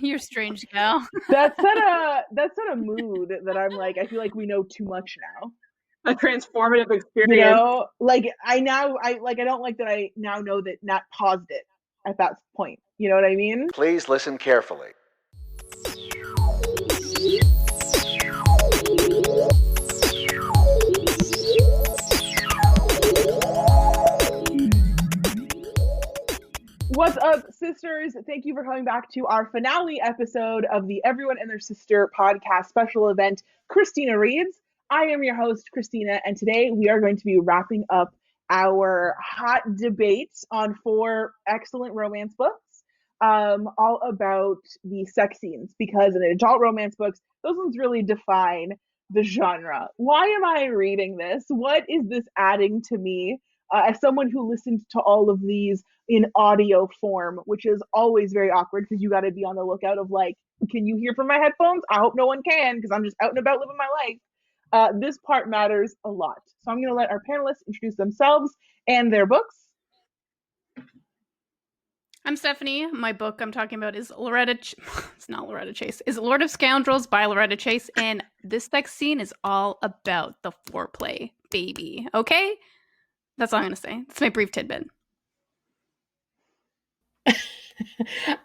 You're a strange gal. That's not a mood that I'm like, I feel like we know too much now. A transformative experience. You know, like I don't like that I now know that Nat paused it at that point. You know what I mean? Please listen carefully. What's up, sisters? Thank you for coming back to our finale episode of the Everyone and Their Sister podcast special event, Cristina Reads. I am your host, Cristina, and today we are going to be wrapping up our hot debate on 4 excellent romance books, all about the sex scenes, because in adult romance books, those ones really define the genre. Why am I reading this? What is this adding to me? As someone who listened to all of these in audio form, which is always very awkward because you got to be on the lookout of like, can you hear from my headphones? I hope no one can because I'm just out and about living my life. This part matters a lot. So I'm going to let our panelists introduce themselves and their books. I'm Stephanie. My book I'm talking about is it's not Loretta Chase. Is Lord of Scoundrels by Loretta Chase. And this sex scene is all about the foreplay, baby. Okay? That's all I'm going to say. It's my brief tidbit.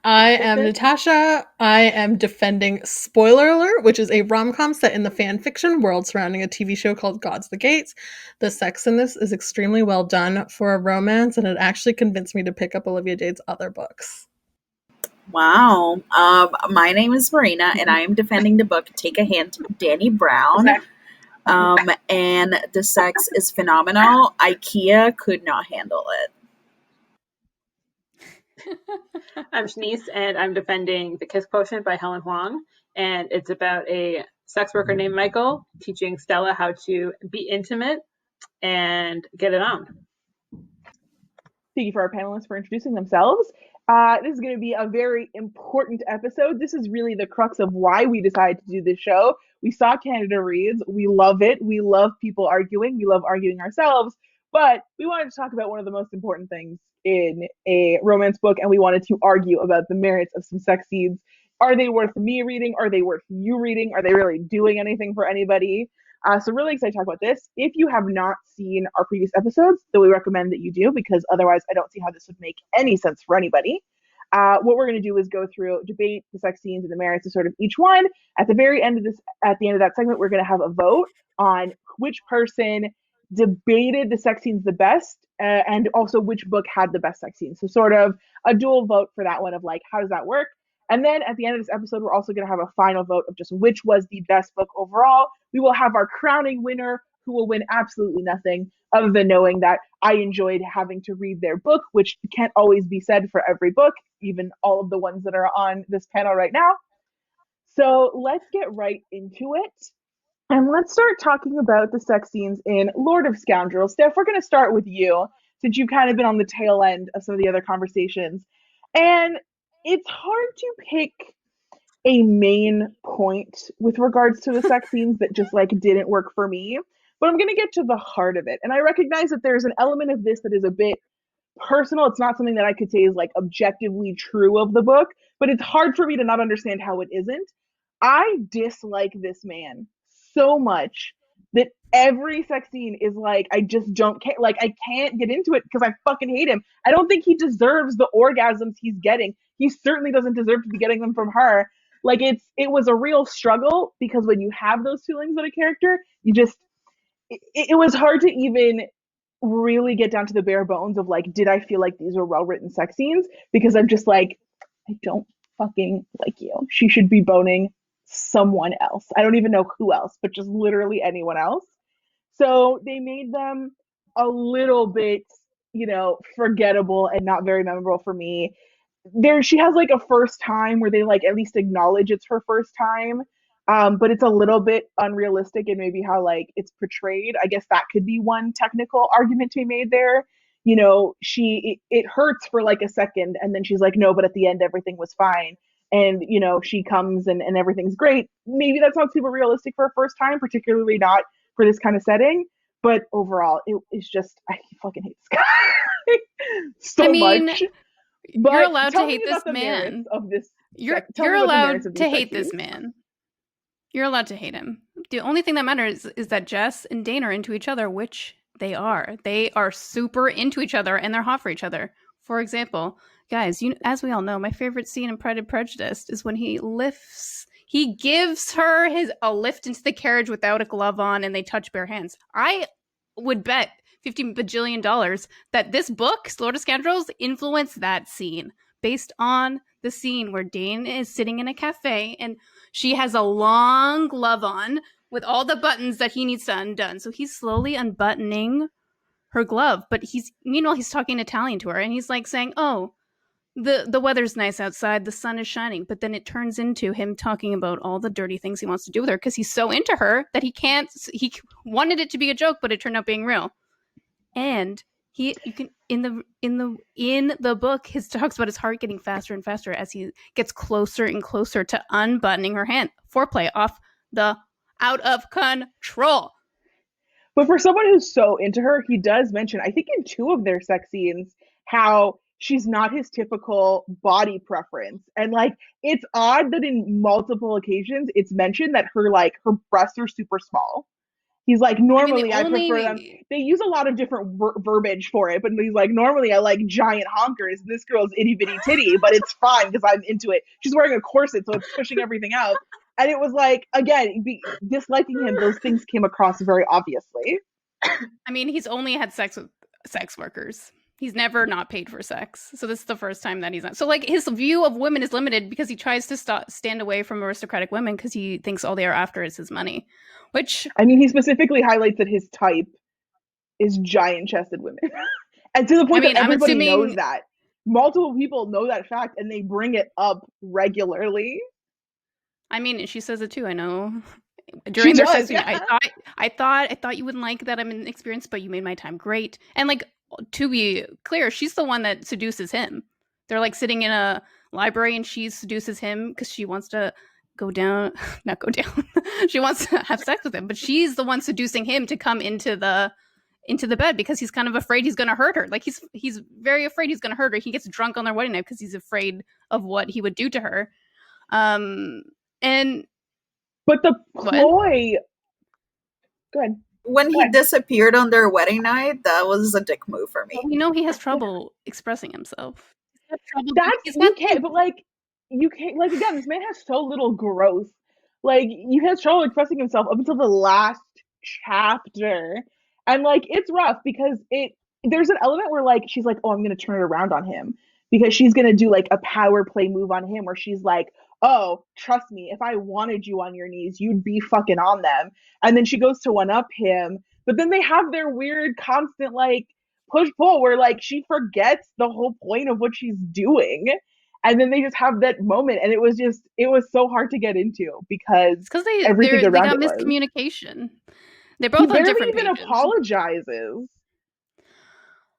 I am Natasha. I am defending Spoiler Alert, which is a rom-com set in the fan fiction world surrounding a TV show called God's the Gates. The sex in this is extremely well done for a romance, and it actually convinced me to pick up Olivia Dade's other books. Wow. My name is Marina, and I am defending the book Take a Hint, Dani Brown. And the sex is phenomenal. IKEA could not handle it. I'm Chenise, and I'm defending The Kiss Quotient by Helen Hoang, and it's about a sex worker named Michael teaching Stella how to be intimate and get it on. Thank you for our panelists for introducing themselves. This is going to be a very important episode. This is really the crux of why we decided to do this show. We saw Canada Reads. We love it. We love people arguing. We love arguing ourselves. But we wanted to talk about one of the most important things in a romance book, and we wanted to argue about the merits of some sex scenes. Are they worth me reading? Are they worth you reading? Are they really doing anything for anybody? So really excited to talk about this. If you have not seen our previous episodes, then we recommend that you do, because otherwise I don't see how this would make any sense for anybody. What we're going to do is go through, debate the sex scenes and the merits of sort of each one. At the end of that segment, we're going to have a vote on which person debated the sex scenes the best, and also which book had the best sex scenes. So sort of a dual vote for that one of like, how does that work? And then at the end of this episode, we're also going to have a final vote of just which was the best book overall. We will have our crowning winner, who will win absolutely nothing other than knowing that I enjoyed having to read their book, which can't always be said for every book, even all of the ones that are on this panel right now. So let's get right into it. And let's start talking about the sex scenes in Lord of Scoundrels. Steph, we're going to start with you, since you've kind of been on the tail end of some of the other conversations. And it's hard to pick a main point with regards to the sex scenes that just like didn't work for me. But I'm going to get to the heart of it. And I recognize that there's an element of this that is a bit personal. It's not something that I could say is like objectively true of the book, but it's hard for me to not understand how it isn't. I dislike this man so much that every sex scene is like, I just don't care. Like, I can't get into it because I fucking hate him. I don't think he deserves the orgasms he's getting. He certainly doesn't deserve to be getting them from her. Like, it was a real struggle, because when you have those feelings about a character, you just, it was hard to even really get down to the bare bones of like, did I feel like these were well-written sex scenes? Because I'm just like, I don't fucking like you. She should be boning someone else. I don't even know who else, but just literally anyone else. So they made them a little bit, forgettable and not very memorable for me. She has like a first time where they like at least acknowledge it's her first time, but it's a little bit unrealistic in maybe how like it's portrayed. I guess that could be one technical argument to be made there. It hurts for like a second, and then she's like, no, but at the end everything was fine. And, she comes and everything's great. Maybe that's not super realistic for a first time, particularly not for this kind of setting. But overall, it's just, I fucking hate this guy so much. But you're allowed to hate this man. Of this You're tell me about the allowed merits of to these hate sex this scenes. man. You're allowed to hate him. The only thing that matters is that Jess and Dane are into each other, which they are. They are super into each other, and they're hot for each other. For example, guys, as we all know, my favorite scene in Pride and Prejudice is when he gives her a lift into the carriage without a glove on, and they touch bare hands. I would bet $50 bajillion that this book, Lord of Scoundrels, influenced that scene based on the scene where Dane is sitting in a cafe and she has a long glove on with all the buttons that he needs to undone. So he's slowly unbuttoning her glove, but meanwhile he's talking Italian to her, and he's like saying, "Oh, the weather's nice outside, the sun is shining." But then it turns into him talking about all the dirty things he wants to do with her because he's so into her that he wanted it to be a joke, but it turned out being real. And you can in the book, his talks about his heart getting faster and faster as he gets closer and closer to unbuttoning her hand. Foreplay out of control. But for someone who's so into her, he does mention, I think in 2 of their sex scenes, how she's not his typical body preference. And like, it's odd that in multiple occasions it's mentioned that her breasts are super small. He's like, normally I prefer them. They use a lot of different verbiage for it, but he's like, normally I like giant honkers. This girl's itty bitty titty, but it's fine because I'm into it. She's wearing a corset, so it's pushing everything out. And it was like, again, disliking him, those things came across very obviously. I mean, he's only had sex with sex workers. He's never not paid for sex. So this is the first time that he's not. So like his view of women is limited because he tries to stand away from aristocratic women because he thinks all they are after is his money. Which, I mean, he specifically highlights that his type is giant-chested women. And to the point that everybody knows that. Multiple people know that fact, and they bring it up regularly. I mean, she says it too, I know. During their sex scene, I thought you wouldn't like that I'm inexperienced, but you made my time great. And like, to be clear, she's the one that seduces him. They're like sitting in a library and she seduces him because she wants to not go down. She wants to have sex with him, but she's the one seducing him to come into the bed because he's kind of afraid he's going to hurt her. Like he's very afraid he's going to hurt her. He gets drunk on their wedding night because he's afraid of what he would do to her. But the ploy. Good. When he disappeared on their wedding night, that was a dick move for me. Well, we know he has trouble expressing himself. You can't, like, again, this man has so little growth. Like, he has trouble expressing himself up until the last chapter. And, like, it's rough because there's an element where, like, she's like, oh, I'm going to turn it around on him. Because she's going to do, like, a power play move on him where she's like, oh, trust me, if I wanted you on your knees, you'd be fucking on them. And then she goes to one-up him. But then they have their weird, constant, like, push-pull where, like, she forgets the whole point of what she's doing. And then they just have that moment, and it was so hard to get into because everything around got miscommunication. They both on different pages. He barely even apologizes.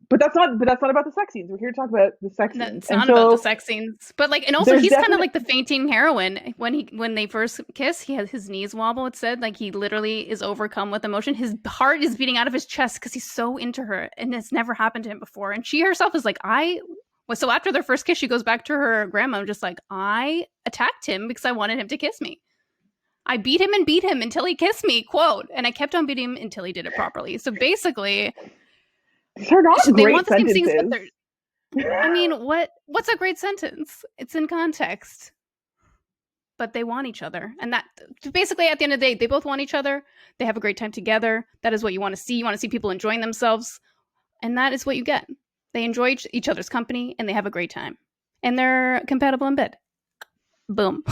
But that's not about the sex scenes. We're here to talk about the sex scenes. It's not about the sex scenes. But like, and also he's kind of like the fainting heroine. When they first kiss, he has his knees wobble. It said like he literally is overcome with emotion. His heart is beating out of his chest because he's so into her, and it's never happened to him before. And she herself is like, so after their first kiss, she goes back to her grandma and just like, I attacked him because I wanted him to kiss me. I beat him until he kissed me, quote, and I kept on beating him until he did it properly. So basically, they're not they great want the sentences. same things, but I mean, what's a great sentence? It's in context. But they want each other. And that basically at the end of the day, they both want each other. They have a great time together. That is what you want to see. You want to see people enjoying themselves. And that is what you get. They enjoy each other's company and they have a great time. And they're compatible in bed. Boom.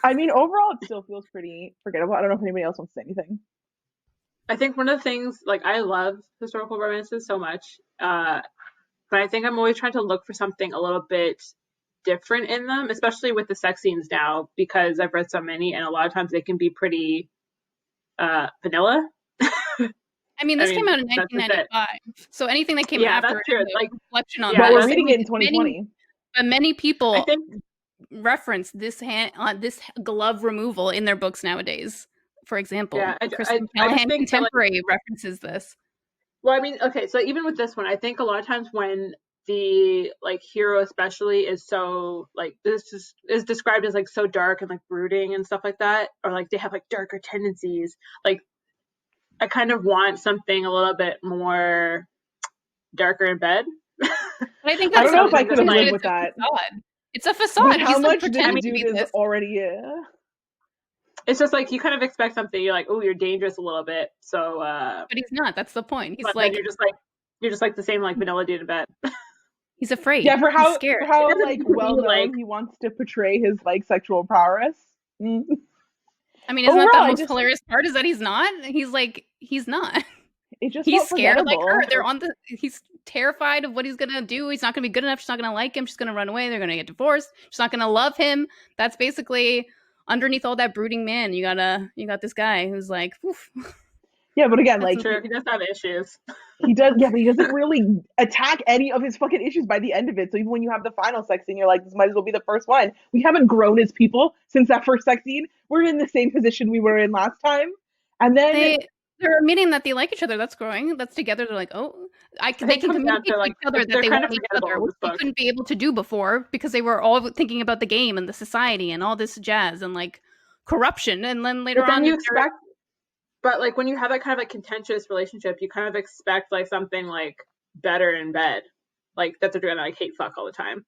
I mean, overall, it still feels pretty forgettable. I don't know if anybody else wants to say anything. I think one of the things, like, I love historical romances so much, but I think I'm always trying to look for something a little bit different in them, especially with the sex scenes now, because I've read so many, and a lot of times they can be pretty vanilla. I mean, this came out in 1995, so anything that came after that's true. Like reflection on but we're reading it in 2020. Many people reference this this glove removal in their books nowadays. For example, Kristen Callahan Contemporary references this. Well, I mean, okay, so even with this one, I think a lot of times when the like hero especially is so like this is described as like so dark and like brooding and stuff like that, or like they have like darker tendencies. Like I kind of want something a little bit more darker in bed. But I think I that's don't know if I something could that's have like- lived with that. It's a facade. With how He's like much this pretending to dude be is this. already It's just like you kind of expect something. You're like, oh, you're dangerous a little bit. So, But he's not. That's the point. He's but like then you're just like the same like vanilla dude in bed. he's afraid. Yeah, for he's how scared. doesn't like need to be, well known like- he wants to portray his like sexual prowess. Mm. I mean, isn't that Overall, the I most just- hilarious part? Is that he's not. He's not. It just He's felt scared like forgettable. her. They're on the. He's terrified of what he's gonna do. He's not gonna be good enough. She's not gonna like him. She's gonna run away. They're gonna get divorced. She's not gonna love him. That's basically underneath all that brooding man. You got this guy who's like, oof. Yeah, but again, That's like Sure, he does have issues. he does. Yeah, but he doesn't really attack any of his fucking issues by the end of it. So even when you have the final sex scene, you're like, this might as well be the first one. We haven't grown as people since that first sex scene. We're in the same position we were in last time, and then They're admitting that they like each other. That's growing. That's together. They're like, oh, they think can it comes down communicate to, to like, each other that they're they kind want of each forgettable other, in which this they book. couldn't be able to do before because they were all thinking about the game and the society and all this jazz and like corruption. And then later But then on, you they're- expect, but like when you have that kind of like contentious relationship, you kind of expect like something like better in bed, like that they're gonna like hate fuck all the time.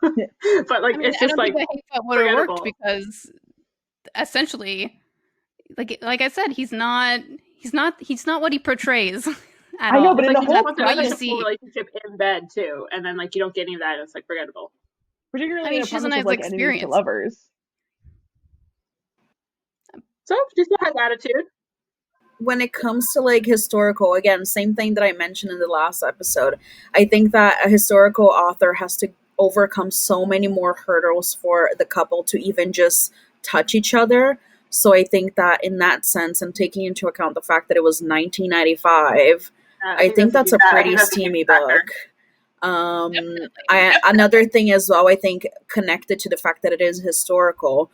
But like I mean, it's I just don't like think the hate fuck would have worked forgettable. because essentially, like I said, he's not what he portrays. At I know, all. but it's in like the you whole just want what like you a see. full relationship in bed too, and then like you don't get any of that, and it's like forgettable. particularly I mean, in a she has a premise nice of like enemies to experience. lovers. So she still has attitude. When it comes to like historical, again, same thing that I mentioned in the last episode. I think that a historical author has to overcome so many more hurdles for the couple to even just touch each other. So I think that in that sense, and taking into account the fact that it was 1995, I think that's a pretty steamy book. Another thing as well, I think connected to the fact that it is historical,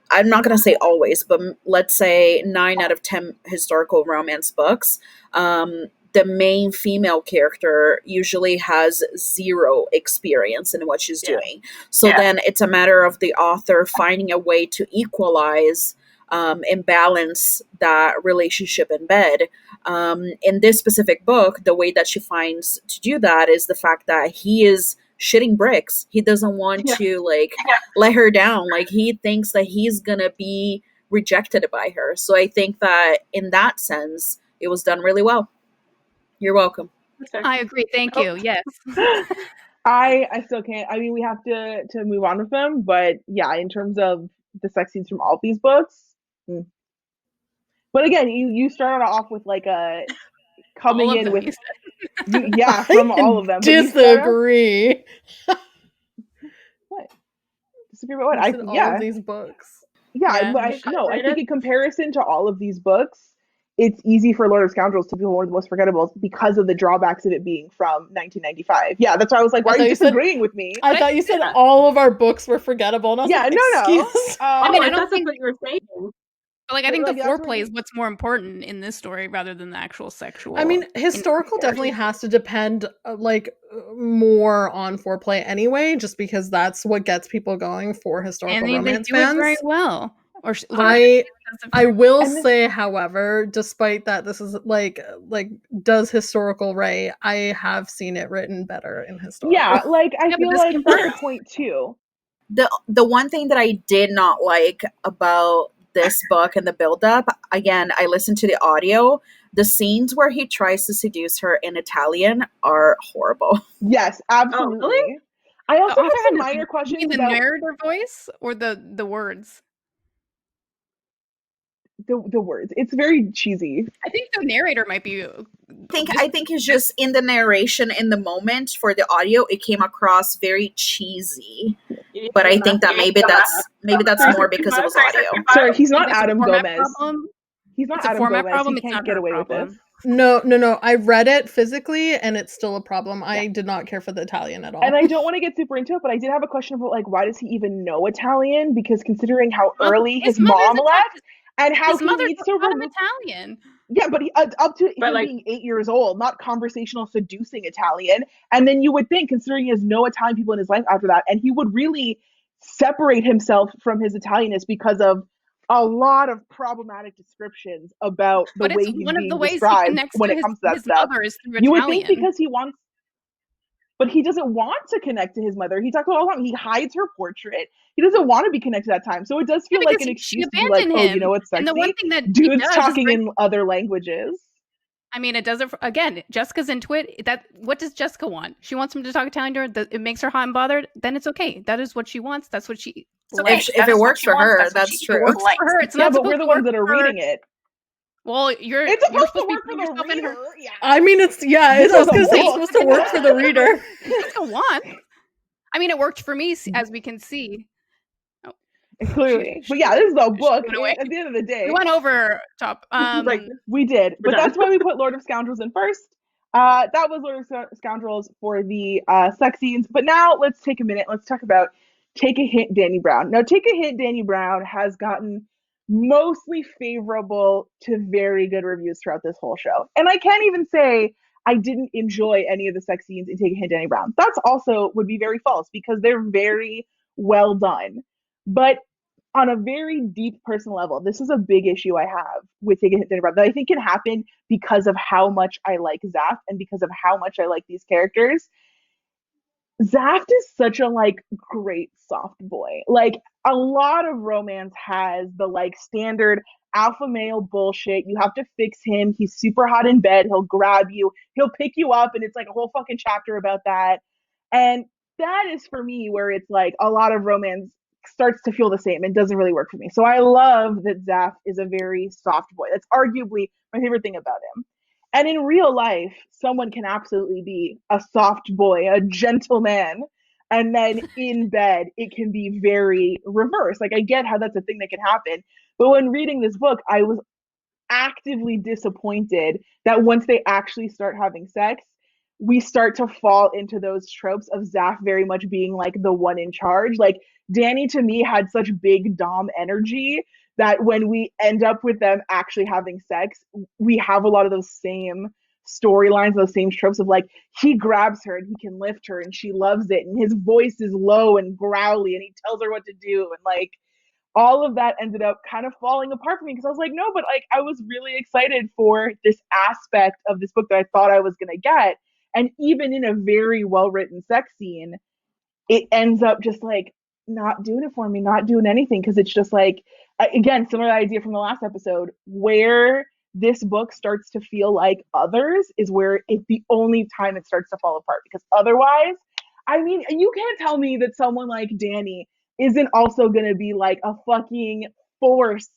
I'm not going to say always, but let's say 9 out of 10 historical romance books, the main female character usually has zero experience in what she's doing. So then it's a matter of the author finding a way to equalize and balance that relationship in bed. In this specific book, the way that she finds to do that is the fact that he is shitting bricks. He doesn't want to like let her down. Like he thinks that he's gonna be rejected by her. So I think that in that sense, it was done really well. You're welcome. I agree. Thank you. Yes. I still can't. I mean, we have to move on with them, but yeah, in terms of the sex scenes from all of these books. But again, you started off with like a coming All of in them, with you said. from all of them. But you started off- Disagree. What? Disagree about what? I said all of these books. Yeah, Yeah. I think in comparison to all of these books, it's easy for Lord of Scoundrels to be one of the most forgettable because of the drawbacks of it being from 1995. Yeah, that's why I was like, why are you disagreeing with me? I thought you said all of our books were forgettable. And I was like, no. excuse. I mean, I don't that's think what you were saying. But like I think like, the that's foreplay is what's more important in this story rather than the actual sexual. I mean, historical definitely has to depend more on foreplay anyway, just because that's what gets people going for historical and they romance do fans. it very well. Or I will say, however, despite that, this is like does historical right? I have seen it written better in historical. Yeah, like I feel this like can that's work. the point too. The one thing that I did not like about this book and the build-up, again, I listened to the audio. The scenes where he tries to seduce her in Italian are horrible. Yes, absolutely. Oh, really? I also have some had minor questions the about narrator voice or the words. the words. It's very cheesy. I think the narrator might be. I think it's just in the narration in the moment for the audio, it came across very cheesy. But I think that maybe that's more because it was audio. Sorry, he's not It's a Adam format Gomez. problem. He's not It's a Adam format Gomez. problem. He It's can't not get her away with problem. this. No. I read it physically, and it's still a problem. I did not care for the Italian at all. And I don't want to get super into it, but I did have a question about like why does he even know Italian? Because considering how early his mom mother's left and how His he mother's needs to not remove. Italian. Yeah, but up to But him like, being 8 years old, not conversational seducing Italian. And then you would think, considering he has no Italian people in his life after that, and he would really separate himself from his Italianness because of a lot of problematic descriptions about the But it's way he's one of the being ways he described connects when to it comes to that his stuff. mother is through You would think Italian. because he wants, but he doesn't want to connect to his mother. He talks about all the time. He hides her portrait. He doesn't want to be connected at that time. So it does Yeah, feel like because an she excuse to be like, abandoned oh, him. you know what's And the one sexy? thing that he Dudes does is talking break. in other languages. I mean, it does it again. Jessica's into it. What does Jessica want? She wants him to talk Italian to her. It makes her hot and bothered. Then it's okay. That is what she wants. That's what she. It's okay. If it works for her, that's It true. works for her. It's Yeah, not but supposed we're the to ones work that are for her. reading it. Well, you're It's supposed to to be work for putting the yourself in her. reader. Yeah. I mean, I was gonna say it's supposed to work for the reader. Jessica wants. I mean, it worked for me, as we can see. Oh, Clearly. But yeah, this is a book. went away. At the end of the day, we went over top. like, we did. We're But done. that's why we put Lord of Scoundrels in first. That was Lord of Scoundrels for the sex scenes. But now let's take a minute. Let's talk about Take a Hint, Dani Brown. Now, Take a Hint, Dani Brown has gotten mostly favorable to very good reviews throughout this whole show. And I can't even say I didn't enjoy any of the sex scenes in Take a Hint, Dani Brown. That's also would be very false because they're very well done. But on a very deep personal level, this is a big issue I have with Take a Hint, Dani Brown that I think can happen because of how much I like Zaf and because of how much I like these characters. Zaft is such a great soft boy. Like a lot of romance has the standard alpha male bullshit. You have to fix him. He's super hot in bed. He'll grab you. He'll pick you up, and it's like a whole fucking chapter about that. And that is for me where it's like a lot of romance starts to feel the same and doesn't really work for me. So I love that Zaft is a very soft boy. That's arguably my favorite thing about him. And in real life, someone can absolutely be a soft boy, a gentleman, and then in bed, it can be very reverse. Like, I get how that's a thing that can happen. But when reading this book, I was actively disappointed that once they actually start having sex, we start to fall into those tropes of Zaf very much being like the one in charge. Like, Dani to me had such big Dom energy that when we end up with them actually having sex, we have a lot of those same storylines, those same tropes of like, he grabs her and he can lift her and she loves it. And his voice is low and growly and he tells her what to do. And like, all of that ended up kind of falling apart for me because I was like, no, but like, I was really excited for this aspect of this book that I thought I was going to get. And even in a very well written sex scene, it ends up just like not doing it for me, not doing anything. Cause it's just like, again, similar idea from the last episode, where this book starts to feel like Others is where it's the only time it starts to fall apart. Because otherwise, I mean, you can't tell me that someone like Dani isn't also going to be like a fucking force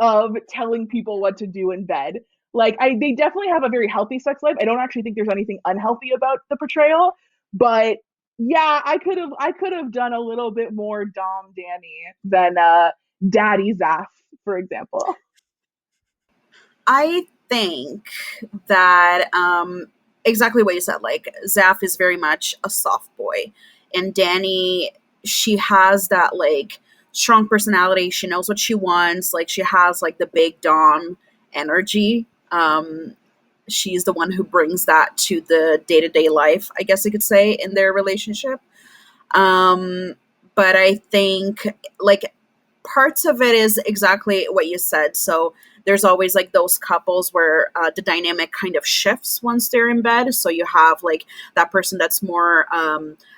of telling people what to do in bed. Like, they definitely have a very healthy sex life. I don't actually think there's anything unhealthy about the portrayal, but yeah, I could have done a little bit more Dom Dani than Daddy Zaf, for example. I think that exactly what you said. Like, Zaf is very much a soft boy, and Dani, she has that like strong personality. She knows what she wants. Like, she has like the big Dom energy. She's the one who brings that to the day-to-day life, I guess you could say, in their relationship. But I think like parts of it is exactly what you said. So there's always like those couples where the dynamic kind of shifts once they're in bed. So you have like that person that's more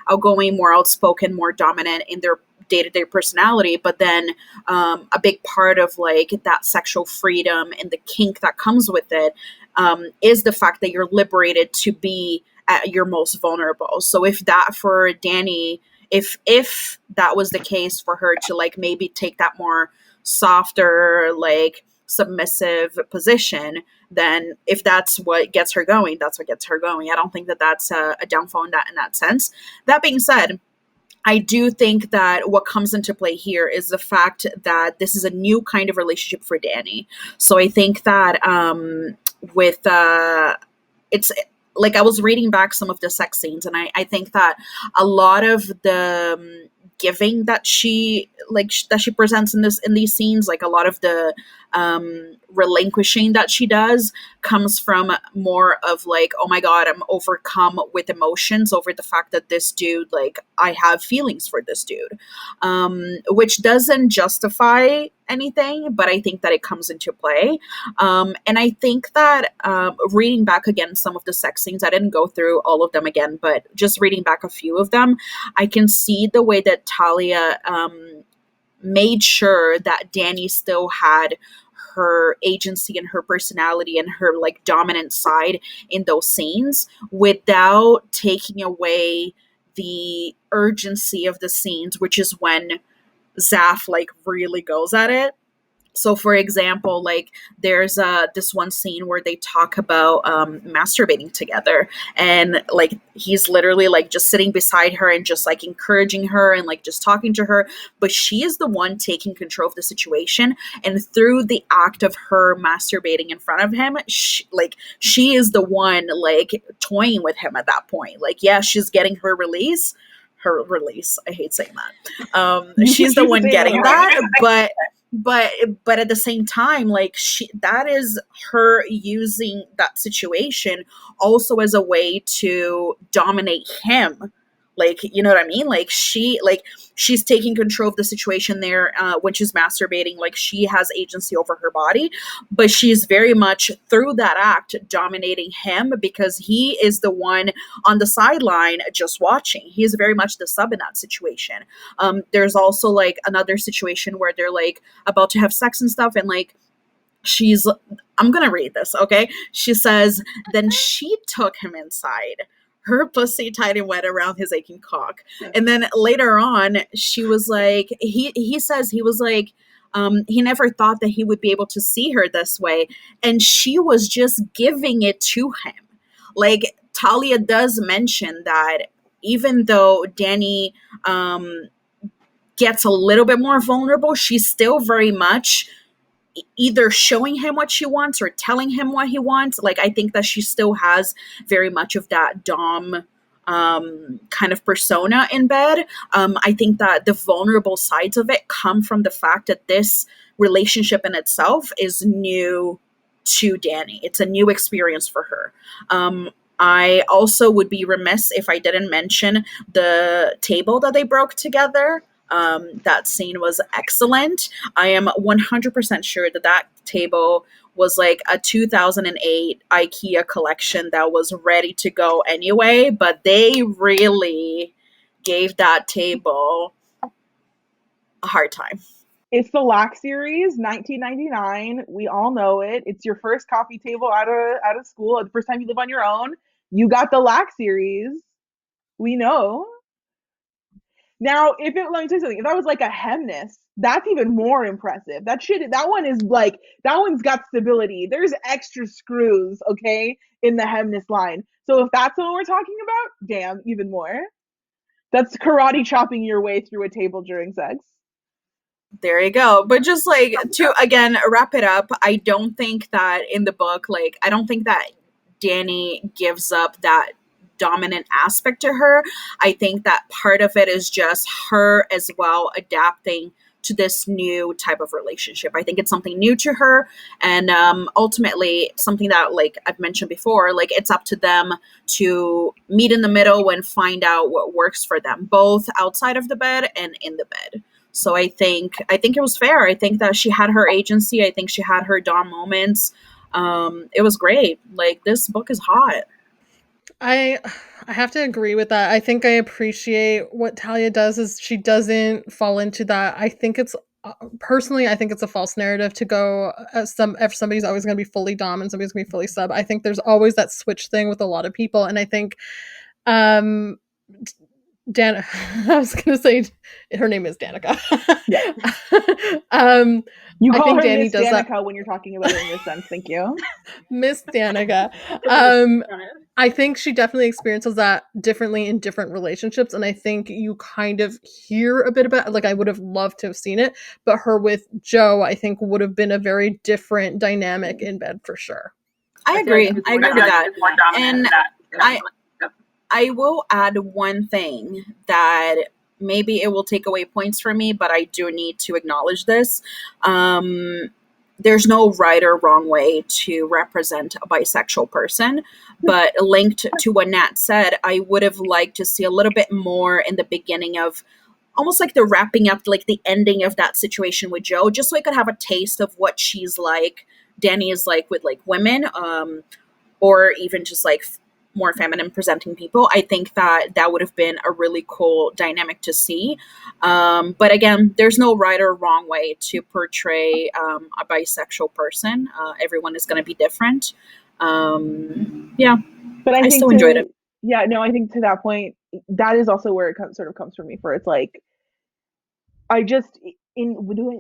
outgoing, more outspoken, more dominant in their day-to-day personality, but then a big part of like that sexual freedom and the kink that comes with it is the fact that you're liberated to be at your most vulnerable. So if that for Dani, if that was the case for her to like maybe take that more softer, like submissive position, then if that's what gets her going, that's what gets her going. I don't think that that's a downfall in that sense. That being said, I do think that what comes into play here is the fact that this is a new kind of relationship for Dani. So I think that with it's like I was reading back some of the sex scenes, and I think that a lot of the giving that she presents in these scenes, like a lot of the relinquishing that she does comes from more of like, oh my God, I'm overcome with emotions over the fact that this dude, like, I have feelings for this dude, which doesn't justify anything, but I think that it comes into play. And I think that reading back again some of the sex scenes, I didn't go through all of them again, but just reading back a few of them, I can see the way that Talia made sure that Dani still had her agency and her personality and her like dominant side in those scenes without taking away the urgency of the scenes, which is when Zaf like really goes at it. So for example, like there's this one scene where they talk about masturbating together, and like he's literally like just sitting beside her and just like encouraging her and like just talking to her, but she is the one taking control of the situation, and through the act of her masturbating in front of him, she is the one like toying with him at that point. Like, yeah, she's getting her release. I hate saying that. She's the one getting that, but at the same time, like that is her using that situation also as a way to dominate him. Like, you know what I mean? Like she's taking control of the situation there when she's masturbating. Like she has agency over her body, but she's very much through that act dominating him because he is the one on the sideline just watching. He is very much the sub in that situation. There's also like another situation where they're like about to have sex and stuff, and like I'm gonna read this, okay? She says, then she took him inside, her pussy tight and wet around his aching cock. And then later on, she was like, he says he was like, he never thought that he would be able to see her this way. And she was just giving it to him. Like Talia does mention that even though Dani gets a little bit more vulnerable, she's still very much either showing him what she wants or telling him what he wants. Like, I think that she still has very much of that Dom kind of persona in bed. I think that the vulnerable sides of it come from the fact that this relationship in itself is new to Dani. It's a new experience for her. I also would be remiss if I didn't mention the table that they broke together. That scene was excellent. I am 100% sure that table was like a 2008 IKEA collection that was ready to go anyway, but they really gave that table a hard time. It's the Lack series, 1999. We all know it. It's your first coffee table out of school. The first time you live on your own. You got the Lack series. We know. Now, let me tell you something. If that was like a Hemness, that's even more impressive. That one's got stability. There's extra screws, okay, in the Hemness line. So if that's what we're talking about, damn, even more. That's karate chopping your way through a table during sex. There you go. But just like to again wrap it up, I don't think that in the book, like I don't think that Dani gives up that dominant aspect to her. I think that part of it is just her as well adapting to this new type of relationship. I think it's something new to her, and ultimately something that, like I've mentioned before, like it's up to them to meet in the middle and find out what works for them, both outside of the bed and in the bed. So I think it was fair. I think that she had her agency. I think she had her Dom moments. It was great. Like, this book is hot. I have to agree with that. I think I appreciate what Talia does is she doesn't fall into that. I think it's personally, I think it's a false narrative to go if somebody's always going to be fully dom and somebody's going to be fully sub. I think there's always that switch thing with a lot of people, and I think I was going to say her name is Danica. Yeah. You call her Miss Danica when you're talking about it in this sense. Thank you. Miss Danica. I think she definitely experiences that differently in different relationships, and I think you kind of hear a bit about, like, I would have loved to have seen it, but her with Joe, I think, would have been a very different dynamic in bed for sure. I agree with that. And I will add one thing that maybe it will take away points from me, but I do need to acknowledge this. there's no right or wrong way to represent a bisexual person, but linked to what Nat said, I would have liked to see a little bit more in the beginning of almost like the wrapping up, like the ending of that situation with Joe, just so I could have a taste of what she's like, Dani is like with like women, or even just like more feminine presenting people. I think that would have been a really cool dynamic to see. But again, there's no right or wrong way to portray a bisexual person. Everyone is going to be different. Yeah, but I think still enjoyed it. Yeah, no, I think to that point, that is also where it sort of comes from me. For it's like, I just in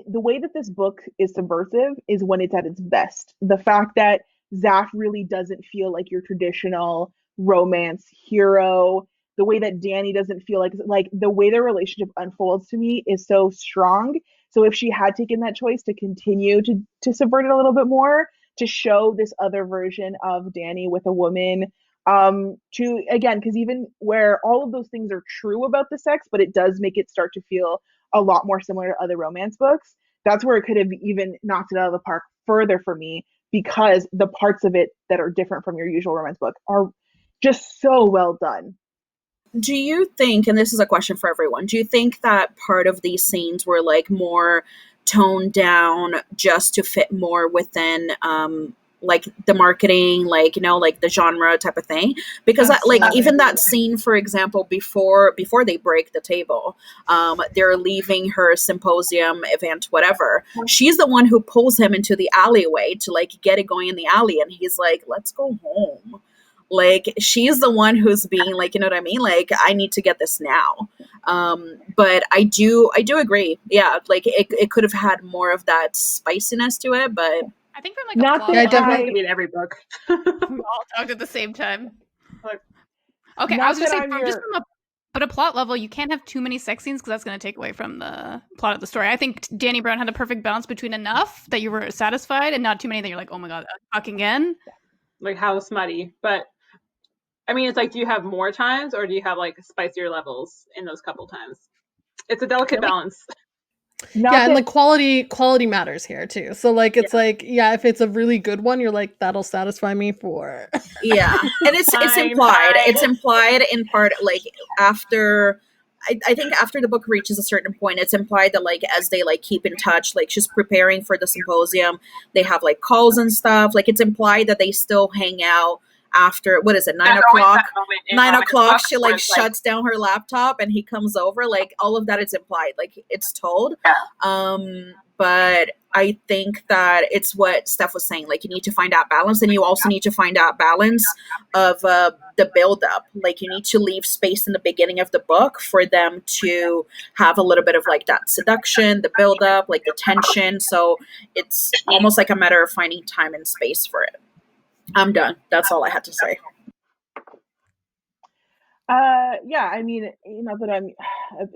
the way that this book is subversive is when it's at its best. The fact that Zach really doesn't feel like your traditional romance hero, the way that Dani doesn't feel like the way their relationship unfolds to me is so strong. So if she had taken that choice to continue to subvert it a little bit more, to show this other version of Dani with a woman, to again, because even where all of those things are true about the sex, but it does make it start to feel a lot more similar to other romance books, that's where it could have even knocked it out of the park further for me, because the parts of it that are different from your usual romance book are just so well done. Do you think, and this is a question for everyone, do you think that part of these scenes were like more toned down just to fit more within like the marketing, like, you know, like the genre type of thing? Because like even that scene, for example, before they break the table, they're leaving her symposium event, whatever, she's the one who pulls him into the alleyway to like get it going in the alley, and he's like, let's go home. Like, she's the one who's being like, you know what I mean? Like, I need to get this now. But I do agree. Yeah, like it could have had more of that spiciness to it, but I think from like not a plot, that I definitely read every book. we all talked at the same time. Okay, not I was just that saying, I'm your- but a plot level, you can't have too many sex scenes because that's going to take away from the plot of the story. I think Dani Brown had a perfect balance between enough that you were satisfied and not too many that you're like, oh my god, fucking again. Like, how smutty. But I mean, it's like, do you have more times or do you have like spicier levels in those couple times? It's a delicate balance. And like quality matters here too. So like it's like, yeah, if it's a really good one, you're like, that'll satisfy me for yeah. And it's implied. It's implied in part, like after I think after the book reaches a certain point, it's implied that like as they like keep in touch, like she's preparing for the symposium, they have like calls and stuff. Like it's implied that they still hang out after, what is it, 9 o'clock? 9 o'clock, she like shuts down her laptop and he comes over. Like all of that is implied. Like it's told. But I think that it's what Steph was saying. Like you need to find that balance, and you also need to find that balance of the build-up. Like you need to leave space in the beginning of the book for them to have a little bit of like that seduction, the build-up, like the tension. So it's almost like a matter of finding time and space for it. I'm done. That's all I had to say. Yeah, I mean, not that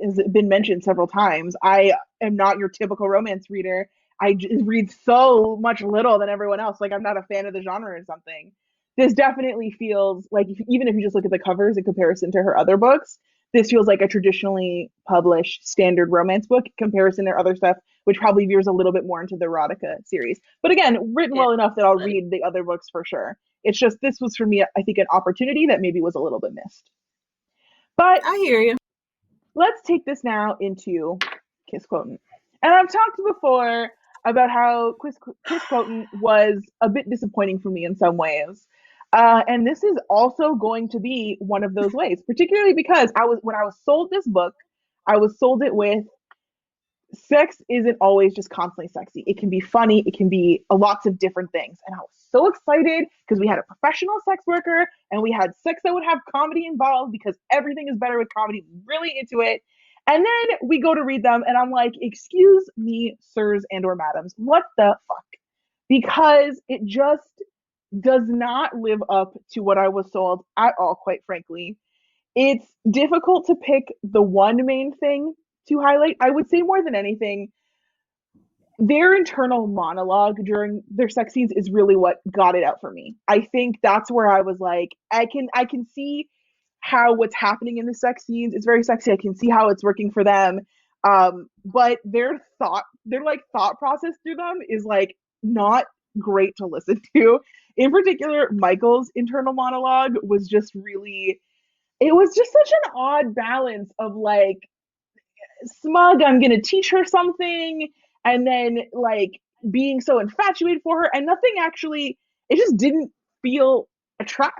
has been mentioned several times, I am not your typical romance reader. I read so much little than everyone else. Like, I'm not a fan of the genre or something. This definitely feels like, even if you just look at the covers in comparison to her other books, this feels like a traditionally published standard romance book in comparison to her other stuff, which probably veers a little bit more into the erotica series. But again, written well enough that I'll read the other books for sure. It's just, this was for me, I think, an opportunity that maybe was a little bit missed. But I hear you. Let's take this now into Kiss Quotient. And I've talked before about how Kiss Quotient was a bit disappointing for me in some ways. And this is also going to be one of those ways, particularly because when I was sold this book, I was sold it with sex isn't always just constantly sexy. It can be funny. It can be lots of different things. And I was so excited because we had a professional sex worker and we had sex that would have comedy involved, because everything is better with comedy. Really into it. And then we go to read them and I'm like, excuse me, sirs and or madams, what the fuck? Because it just does not live up to what I was sold at all, quite frankly. It's difficult to pick the one main thing to highlight. I would say more than anything, their internal monologue during their sex scenes is really what got it out for me. I think that's where I was like, I can see how what's happening in the sex scenes is very sexy. I can see how it's working for them. But their thought process through them is like not great to listen to. In particular, Michael's internal monologue was just really, it was just such an odd balance of like, smug, I'm gonna teach her something, and then like being so infatuated for her, and nothing actually, it just didn't feel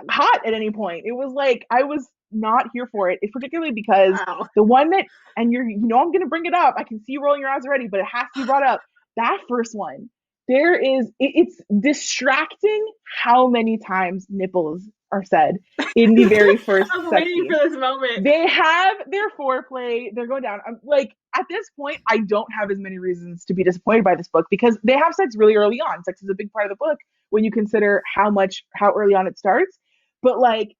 hot at any point. It was like I was not here for it. It's particularly because Wow. the one that, and I'm gonna bring it up. I can see you rolling your eyes already, but it has to be brought up. That first one, it's distracting how many times nipples are said in the very first I'm sex waiting scene. for this moment. They have their foreplay. They're going down. I'm like, at this point, I don't have as many reasons to be disappointed by this book because they have sex really early on. Sex is a big part of the book when you consider how early on it starts. But like,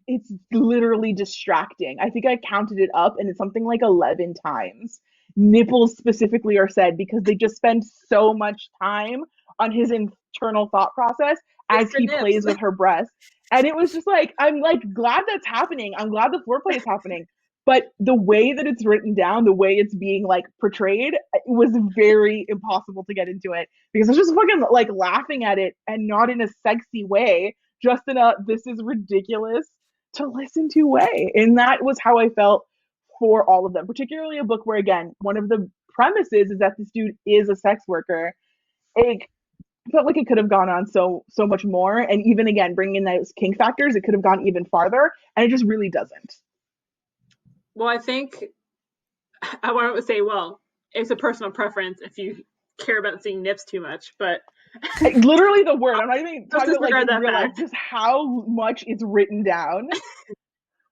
it's literally distracting. I think I counted it up and it's something like 11 times. Nipples specifically are said because they just spend so much time on his internal thought process as Mr. he Nips. plays with her breasts. And it was just like, I'm like glad that's happening. I'm glad the foreplay is happening. But the way that it's written down, the way it's being like portrayed, it was very impossible to get into it because I was just fucking like laughing at it and not in a sexy way, just in a this is ridiculous to listen to way. And that was how I felt for all of them, particularly a book where, again, one of the premises is that this dude is a sex worker. It felt like it could have gone on so much more. And even again, bringing in those kink factors, it could have gone even farther. And it just really doesn't. Well, I think I want to say, well, it's a personal preference if you care about seeing nips too much, but literally the word. I'm not even talking about like disregard in that real life, fact. just how much it's written down.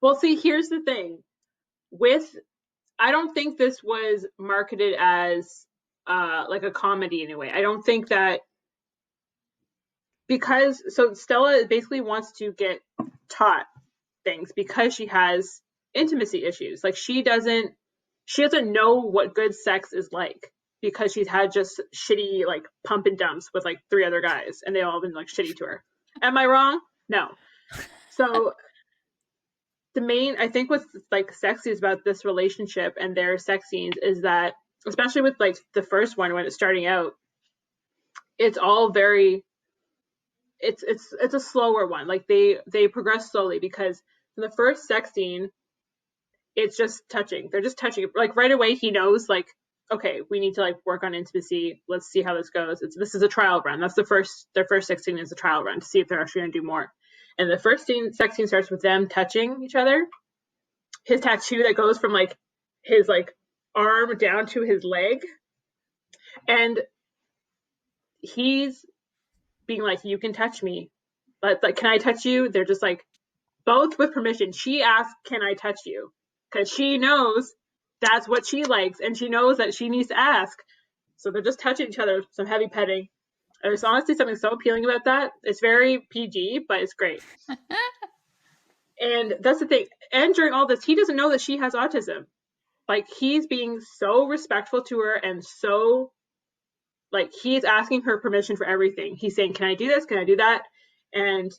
Well, see, here's the thing. I don't think this was marketed as like a comedy in a way. I don't think that so Stella basically wants to get taught things because she has intimacy issues. Like she doesn't know what good sex is like because she's had just shitty like pump and dumps with like 3 other guys and they all been like shitty to her. Am I wrong? No. So I think what's like sexy about this relationship and their sex scenes is that, especially with like the first one when it's starting out, it's all very, it's a slower one. Like they progress slowly because in the first sex scene, it's just touching. They're just touching. Like right away, he knows like, okay, we need to like work on intimacy. Let's see how this goes. This is a trial run. That's their first sex scene is a trial run to see if they're actually going to do more. And the first sex scene starts with them touching each other. His tattoo that goes from like his like arm down to his leg, and he's being like, you can touch me, but like, can I touch you? They're just like, both with permission. She asks, can I touch you? Because she knows that's what she likes and she knows that she needs to ask. So they're just touching each other, some heavy petting. And there's honestly something so appealing about that. It's very PG, but it's great. And that's the thing. And during all this, he doesn't know that she has autism. Like, he's being so respectful to her and so, like, he's asking her permission for everything. He's saying, can I do this? Can I do that? And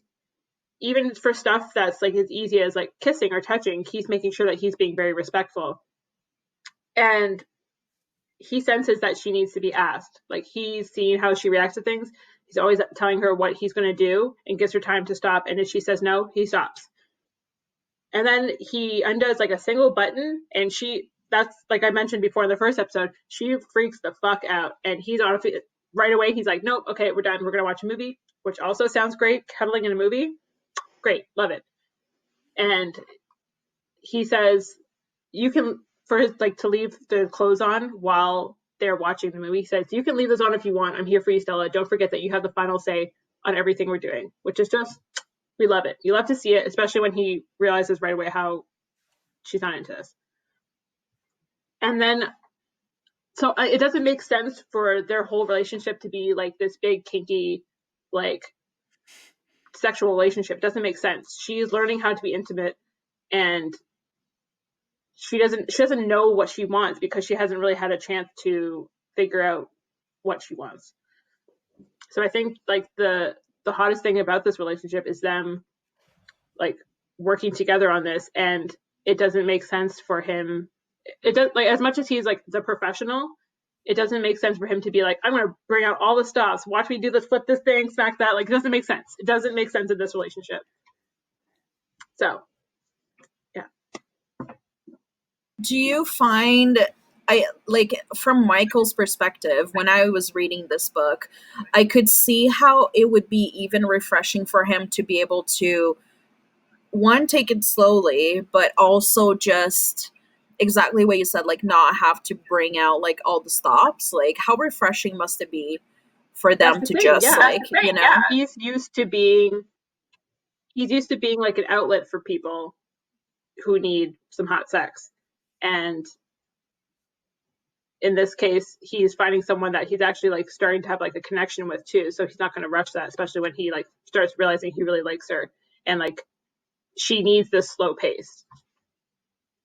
even for stuff that's, like, as easy as, like, kissing or touching, he's making sure that he's being very respectful. And he senses that she needs to be asked. Like, he's seen how she reacts to things. He's always telling her what he's going to do and gives her time to stop. And if she says no, he stops. And then he undoes like a single button, and that's like I mentioned before in the first episode, she freaks the fuck out. And he's on right away. He's like, nope, okay, we're done. We're going to watch a movie, which also sounds great. Cuddling in a movie. Great. Love it. And he says, you can, to leave the clothes on while they're watching the movie. He says, you can leave those on if you want. I'm here for you, Stella. Don't forget that you have the final say on everything we're doing, which is just, we love it. You love to see it, especially when he realizes right away how she's not into this. And then, so it doesn't make sense for their whole relationship to be like this big kinky, like sexual relationship. It doesn't make sense. She's learning how to be intimate, and she doesn't know what she wants because she hasn't really had a chance to figure out what she wants. So I think like the hottest thing about this relationship is them like working together on this, and it doesn't make sense for him. It does, like, as much as he's like the professional, it doesn't make sense for him to be like, I'm going to bring out all the stops. Watch me do this, flip this thing, smack that. Like, it doesn't make sense. It doesn't make sense in this relationship. So, yeah. Do you find, from Michael's perspective, when I was reading this book, I could see how it would be even refreshing for him to be able to, one, take it slowly, but also just exactly what you said, like not have to bring out like all the stops. Like, how refreshing must it be for them to just he's used to being like an outlet for people who need some hot sex, and in this case he's finding someone that he's actually like starting to have like a connection with too, so he's not going to rush that, especially when he like starts realizing he really likes her and like she needs this slow pace.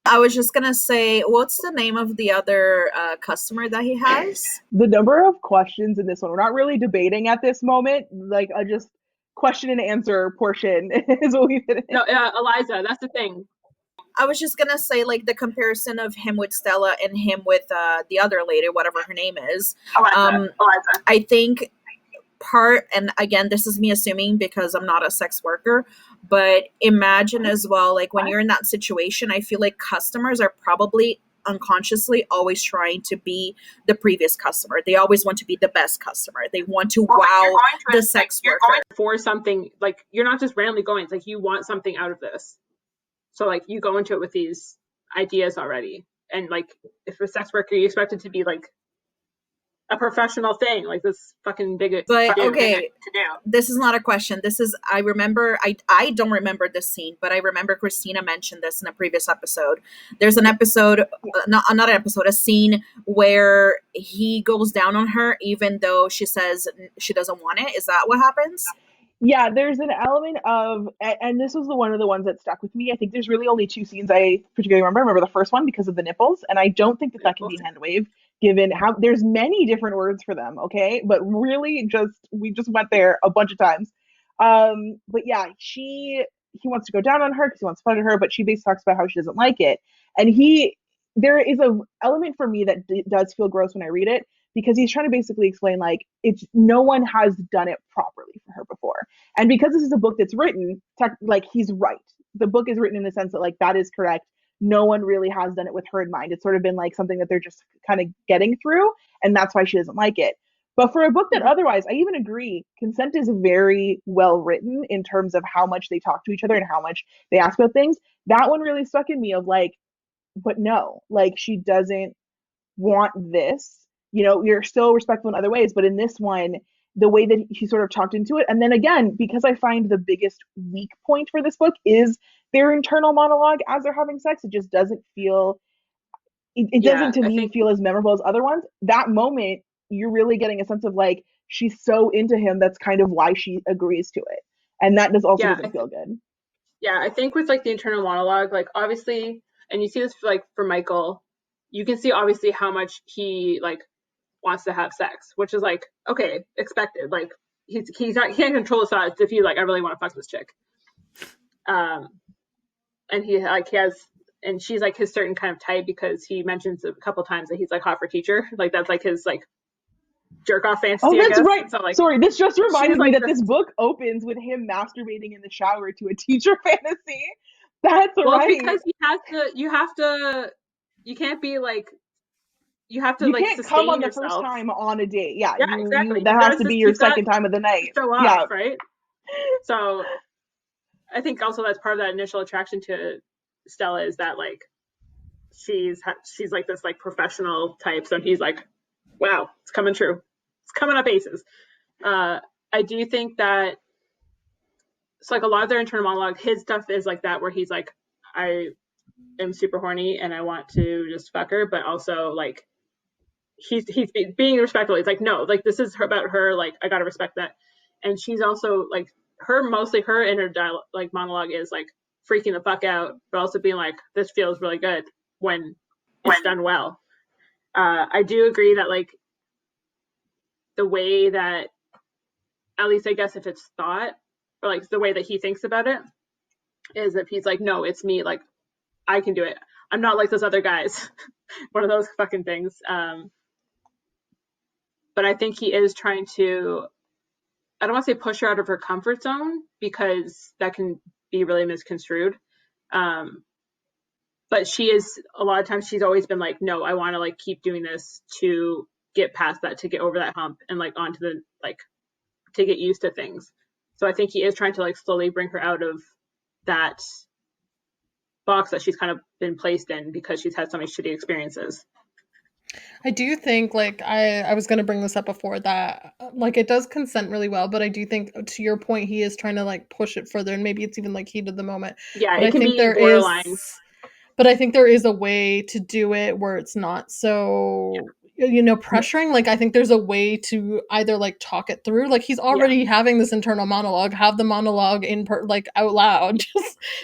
I was just gonna say, what's the name of the other customer that he has? The number of questions in this one, we're not really debating at this moment. Like, a just question and answer portion is what we've been in. No, Eliza, that's the thing. I was just gonna say, like, the comparison of him with Stella and him with the other lady, whatever her name is. Eliza. I think and again, this is me assuming because I'm not a sex worker, but imagine as well, like when you're in that situation, I feel like customers are probably unconsciously always trying to be the previous customer. They always want to be the best customer. They want to wow the sex worker. For something, like, you're not just randomly going, it's like you want something out of this. So like you go into it with these ideas already. And like if a sex worker, you expect it to be like a professional thing, like this fucking big. But okay, this is not a question. This is, I remember, I don't remember this scene, but I remember Cristina mentioned this in a previous episode. There's an episode, not an episode, a scene where he goes down on her even though she says she doesn't want it. Is that what happens? Yeah, there's an element of, and this was one of the ones that stuck with me. I think there's really only two scenes I particularly remember. I remember the first one because of the nipples, and I don't think that can be hand wave, given how there's many different words for them, okay? But really, we just went there a bunch of times. But yeah, he wants to go down on her because he wants to pleasure her, but she basically talks about how she doesn't like it. And there is a element for me that does feel gross when I read it, because he's trying to basically explain, like, no one has done it properly for her before. And because this is a book that's written, like, he's right. The book is written in the sense that, like, that is correct. No one really has done it with her in mind. It's sort of been like something that they're just kind of getting through, and that's why she doesn't like it. But for a book that otherwise, I even agree, consent is very well written in terms of how much they talk to each other and how much they ask about things. That one really stuck in me of like, but no, like, she doesn't want this. You know, you're still respectful in other ways, but in this one, the way that he sort of talked into it, and then again, because I find the biggest weak point for this book is their internal monologue as they're having sex. It just doesn't feel, it doesn't to me feel as memorable as other ones. That moment, you're really getting a sense of like, she's so into him, that's kind of why she agrees to it. And that doesn't feel good. Yeah, I think with like the internal monologue, like obviously, and you see this for Michael, you can see obviously how much he like wants to have sex, which is like, okay, expected. Like he can't control his thoughts if he's like, I really want to fuck this chick. And he has, and she's like his certain kind of type, because he mentions a couple times that he's like hot for teacher. Like that's like his like jerk off fantasy. Oh, that's right. So, like, sorry, this just reminded me that this book opens with him masturbating in the shower to a teacher fantasy. That's right. Because you can't be like, you have to you like can't sustain come on the yourself. First time on a date. Yeah, exactly. That has to be your second time of the night. Show off, right? So I think also that's part of that initial attraction to Stella, is that like she's like this like professional type. So he's like, wow, it's coming true. It's coming up aces. I do think that it's like a lot of their internal monologue, his stuff is like that, where he's like, I am super horny and I want to just fuck her, but also like he's being respectful. He's like, no, like this is about her, like I gotta respect that. And she's also like, mostly her inner dialogue, like monologue, is like freaking the fuck out, but also being like, this feels really good when it's done well. I do agree that like the way that, at least I guess if it's thought, or like the way that he thinks about it, is if he's like, no, it's me, like I can do it. I'm not like those other guys. One of those fucking things. but I think he is trying to, I don't want to say push her out of her comfort zone, because that can be really misconstrued. But she is, a lot of times she's always been like, no, I want to like keep doing this to get past that, to get over that hump and like onto the, like, to get used to things. So I think he is trying to like slowly bring her out of that box that she's kind of been placed in because she's had so many shitty experiences. I do think, like, I was going to bring this up before, that like it does consent really well, but I do think, to your point, he is trying to like push it further, and maybe it's even like heat of the moment. Yeah, But it I can think be there borderline. is, but I think there is a way to do it where it's not so, pressuring. Like, I think there's a way to either like talk it through. Like, he's already having this internal monologue. Have the monologue like out loud.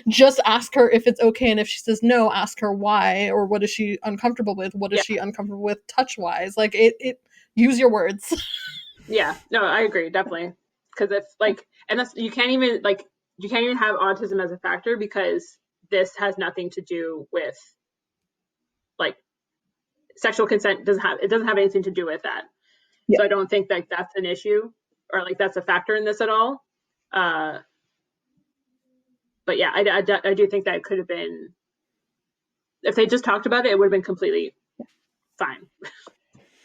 Just ask her if it's okay, and if she says no, ask her why, or what is she uncomfortable with? What is she uncomfortable with touch wise? Like, it use your words. Yeah, no, I agree, definitely. Because if like, and that's, you can't even have autism as a factor, because this has nothing to do with like sexual consent. It doesn't have anything to do with that. Yeah. So I don't think that that's an issue, or like that's a factor in this at all. But yeah, I do think that it could have been, if they just talked about it, it would have been completely fine.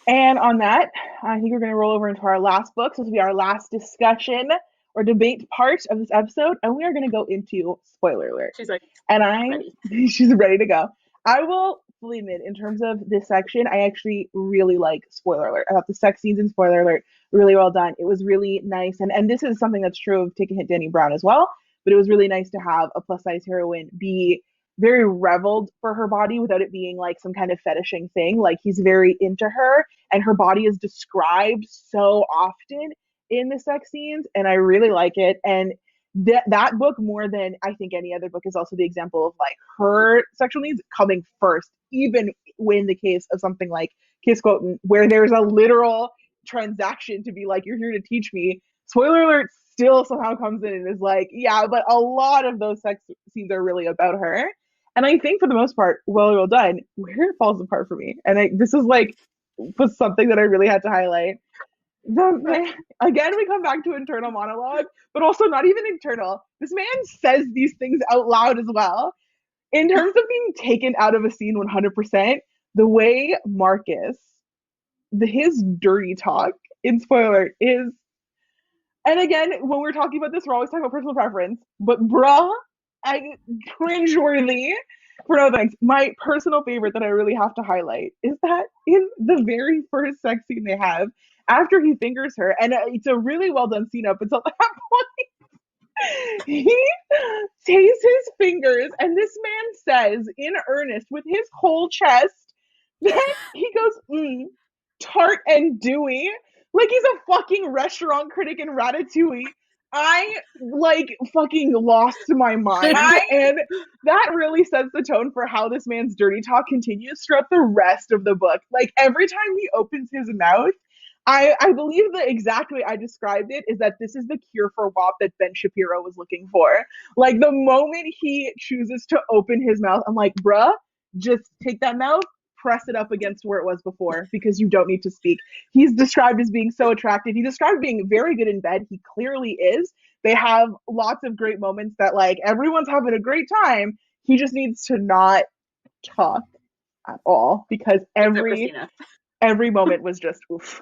And on that, I think we're going to roll over into our last book. So this will be our last discussion or debate part of this episode, and we are going to go into spoiler alert. She's like, and she's ready to go. I will fully admit, in terms of this section, I actually really like spoiler alert. I thought the sex scenes in spoiler alert really well done. It was really nice, and this is something that's true of Take a Hint Dani Brown as well. But it was really nice to have a plus size heroine be very reveled for her body without it being like some kind of fetishing thing. Like, he's very into her, and her body is described so often in the sex scenes, and I really like it. And that book, more than I think any other book, is also the example of like her sexual needs coming first, even in the case of something like Kiss Quotient, where there's a literal transaction to be like, you're here to teach me. Spoiler alert still somehow comes in and is like, yeah, but a lot of those sex scenes are really about her. And I think for the most part, well done. Where it falls apart for me, and this is like was something that I really had to highlight. Again, we come back to internal monologue, but also not even internal. This man says these things out loud as well. In terms of being taken out of a scene 100%, the way Marcus, his dirty talk in spoiler is, and again, when we're talking about this, we're always talking about personal preference, but bruh, cringeworthy for no thanks. My personal favorite that I really have to highlight is that in the very first sex scene they have, after he fingers her, and it's a really well done scene up until that point, he takes his fingers, and this man says in earnest with his whole chest that he goes, tart and dewy, like he's a fucking restaurant critic in Ratatouille. I like fucking lost my mind, and that really sets the tone for how this man's dirty talk continues throughout the rest of the book. Like, every time he opens his mouth, I believe the exact way I described it is that this is the cure for WAP that Ben Shapiro was looking for. Like, the moment he chooses to open his mouth, I'm like, bruh, just take that mouth, press it up against where it was before, because you don't need to speak. He's described as being so attractive. He described being very good in bed. He clearly is. They have lots of great moments that, like, everyone's having a great time. He just needs to not talk at all, because every moment was just oof.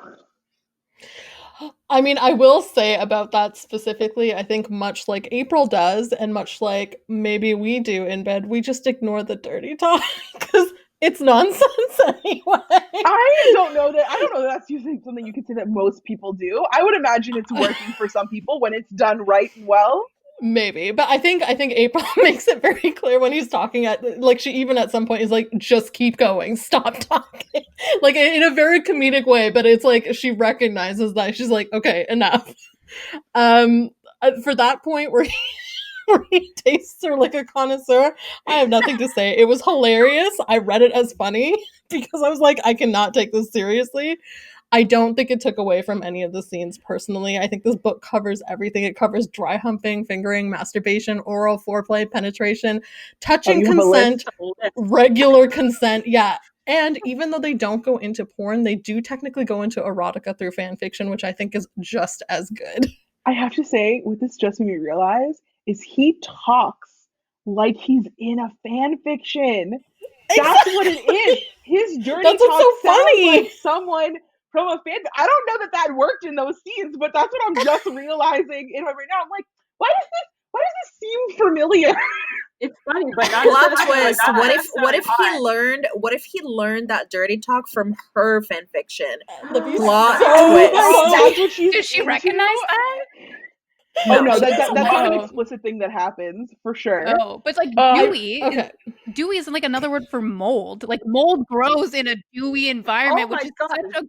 I mean, I will say about that specifically, I think much like April does, and much like maybe we do in bed, we just ignore the dirty talk because it's nonsense anyway. I don't know that that's usually something you could say that most people do. I would imagine it's working for some people when it's done right and well. Maybe, but I think April makes it very clear when he's talking like, she even at some point is like, just keep going, stop talking, like in a very comedic way, but it's like she recognizes that. She's like, okay, enough. For that point where he tastes her like a connoisseur, I have nothing to say. It was hilarious. I read it as funny because I was like, I cannot take this seriously. I don't think it took away from any of the scenes personally. I think this book covers everything. It covers dry humping, fingering, masturbation, oral foreplay, penetration, touching consent, regular consent. Yeah. And even though they don't go into porn, they do technically go into erotica through fan fiction, which I think is just as good. I have to say, what this just made me realize is he talks like he's in a fan fiction. That's what it is. His dirty That's talk what's so sounds funny. like someone from a fan. I don't know that worked in those scenes, but that's what I'm just realizing in my right now. I'm like, why does this seem familiar? It's funny, but not Plot necessarily twist. like, What if he learned that dirty talk from her fan fiction? That'd be Plot so twist. That's what she's Does she into? recognize that? Oh no, she that's doesn't not an know. explicit thing that happens for sure. Oh, but it's like Uh, dewy. Okay. Dewy isn't like another word for mold. Like mold grows in a dewy environment, Oh my which is God. such a Are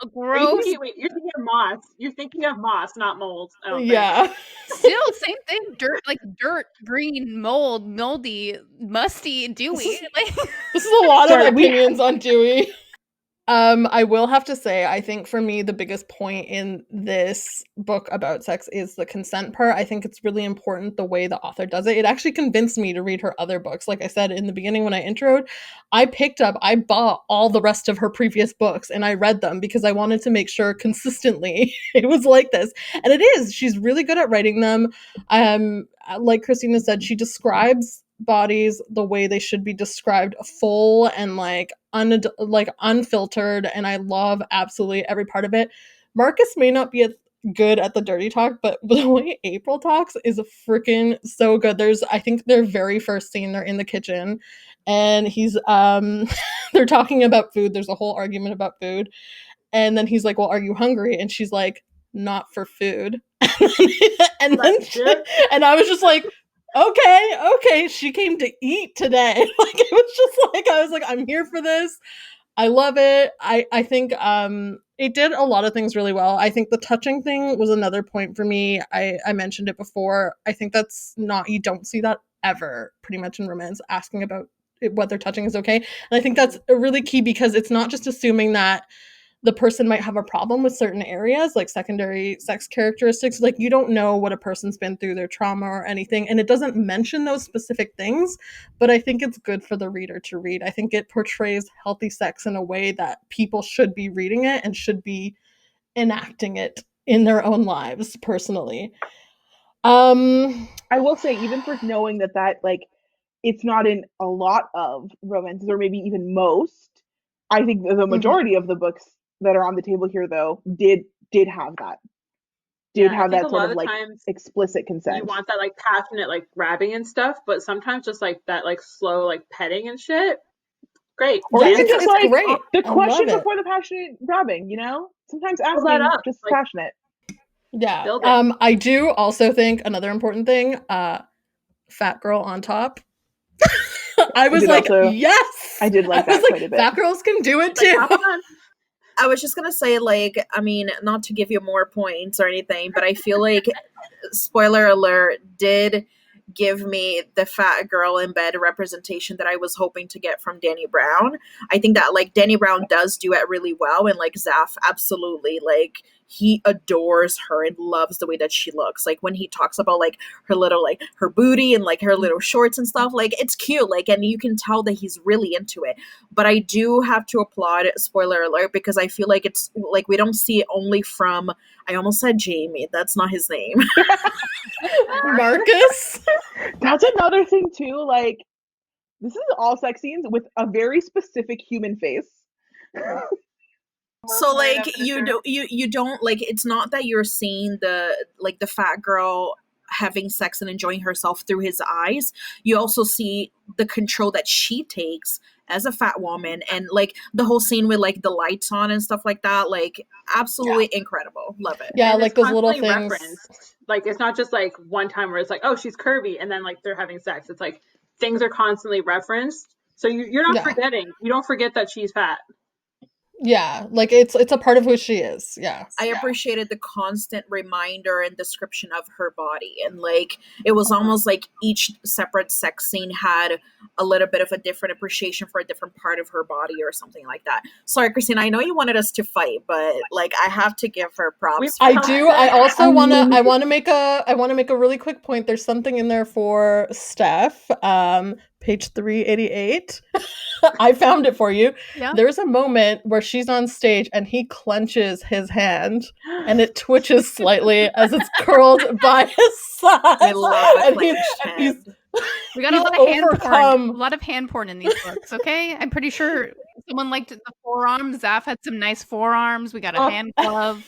you gross. thinking, you're thinking of moss. You're thinking of moss, not mold. I don't think. Yeah. Still, same thing. Dirt, green, mold, moldy, musty, dewy. Like This is a lot Sorry, of opinions on Dewey. I will have to say, I think for me, the biggest point in this book about sex is the consent part. I think it's really important the way the author does it. It actually convinced me to read her other books. Like I said in the beginning when I introed, I bought all the rest of her previous books and I read them because I wanted to make sure consistently it was like this. And it is. She's really good at writing them. Like Cristina said, she describes bodies the way they should be described, full and like unfiltered, and I love absolutely every part of it. Marcus may not be good at the dirty talk, but the way April talks is freaking so good. There's, I think their very first scene, they're in the kitchen and he's they're talking about food. There's a whole argument about food, and then he's like, well, are you hungry? And she's like, not for food. and I was just like, okay, she came to eat today. Like it was just like, I was like, I'm here for this. I love it. I think it did a lot of things really well. I think the touching thing was another point for me. I mentioned it before. I think that's not, you don't see that ever pretty much in romance, asking about whether touching is okay. And I think that's really key because it's not just assuming that the person might have a problem with certain areas like secondary sex characteristics. Like you don't know what a person's been through, their trauma or anything, and it doesn't mention those specific things, but I think it's good for the reader to read. I think it portrays healthy sex in a way that people should be reading it and should be enacting it in their own lives personally. I will say, even for knowing that like it's not in a lot of romances or maybe even most, I think the majority of the books that are on the table here though did have that. Have that sort of like explicit consent. You want that like passionate like grabbing and stuff, but sometimes just like that like slow like petting and shit. Great. Or even just like great. The question before the passionate grabbing, you know? Sometimes asking just like, passionate. Yeah. I do also think another important thing, fat girl on top. I was like, also, yes. I did like that quite a bit. Fat girls can do it too. I was just gonna say, like, I mean, not to give you more points or anything, but I feel like, spoiler alert, did give me the fat girl in bed representation that I was hoping to get from Dani Brown. I think that, like, Dani Brown does do it really well, and, like, Zaf absolutely, like, he adores her and loves the way that she looks. Like, when he talks about, like, her little, like, her booty and, like, her little shorts and stuff, like, it's cute, like, and you can tell that he's really into it. But I do have to applaud, spoiler alert, because I feel like it's, like, we don't see it only from, I almost said Jamie, that's not his name. Marcus? That's another thing, too, like, this is all sex scenes with a very specific human face. So like you don't like, it's not that you're seeing the fat girl having sex and enjoying herself through his eyes. You also see the control that she takes as a fat woman, and like the whole scene with like the lights on and stuff like that, like absolutely incredible. Love it. Yeah, and like those little things. Referenced. Like it's not just like one time where it's like, oh, she's curvy and then like they're having sex. It's like things are constantly referenced. So you're not forgetting. You don't forget that she's fat. Yeah, like it's a part of who she is. Yeah. I appreciated the constant reminder and description of her body, and like it was almost like each separate sex scene had a little bit of a different appreciation for a different part of her body or something like that. Sorry, Cristina, I know you wanted us to fight, but like I have to give her props. I do. I also want to make a really quick point. There's something in there for Steph. Page 388. I found it for you. Yeah. There's a moment where she's on stage and he clenches his hand and it twitches slightly as it's curled by his side. I love a And clenched he's hand. We got a He's lot of hand porn. overcome. A lot of hand porn in these books, okay? I'm pretty sure someone liked the forearms. Zaf had some nice forearms. We got a hand glove.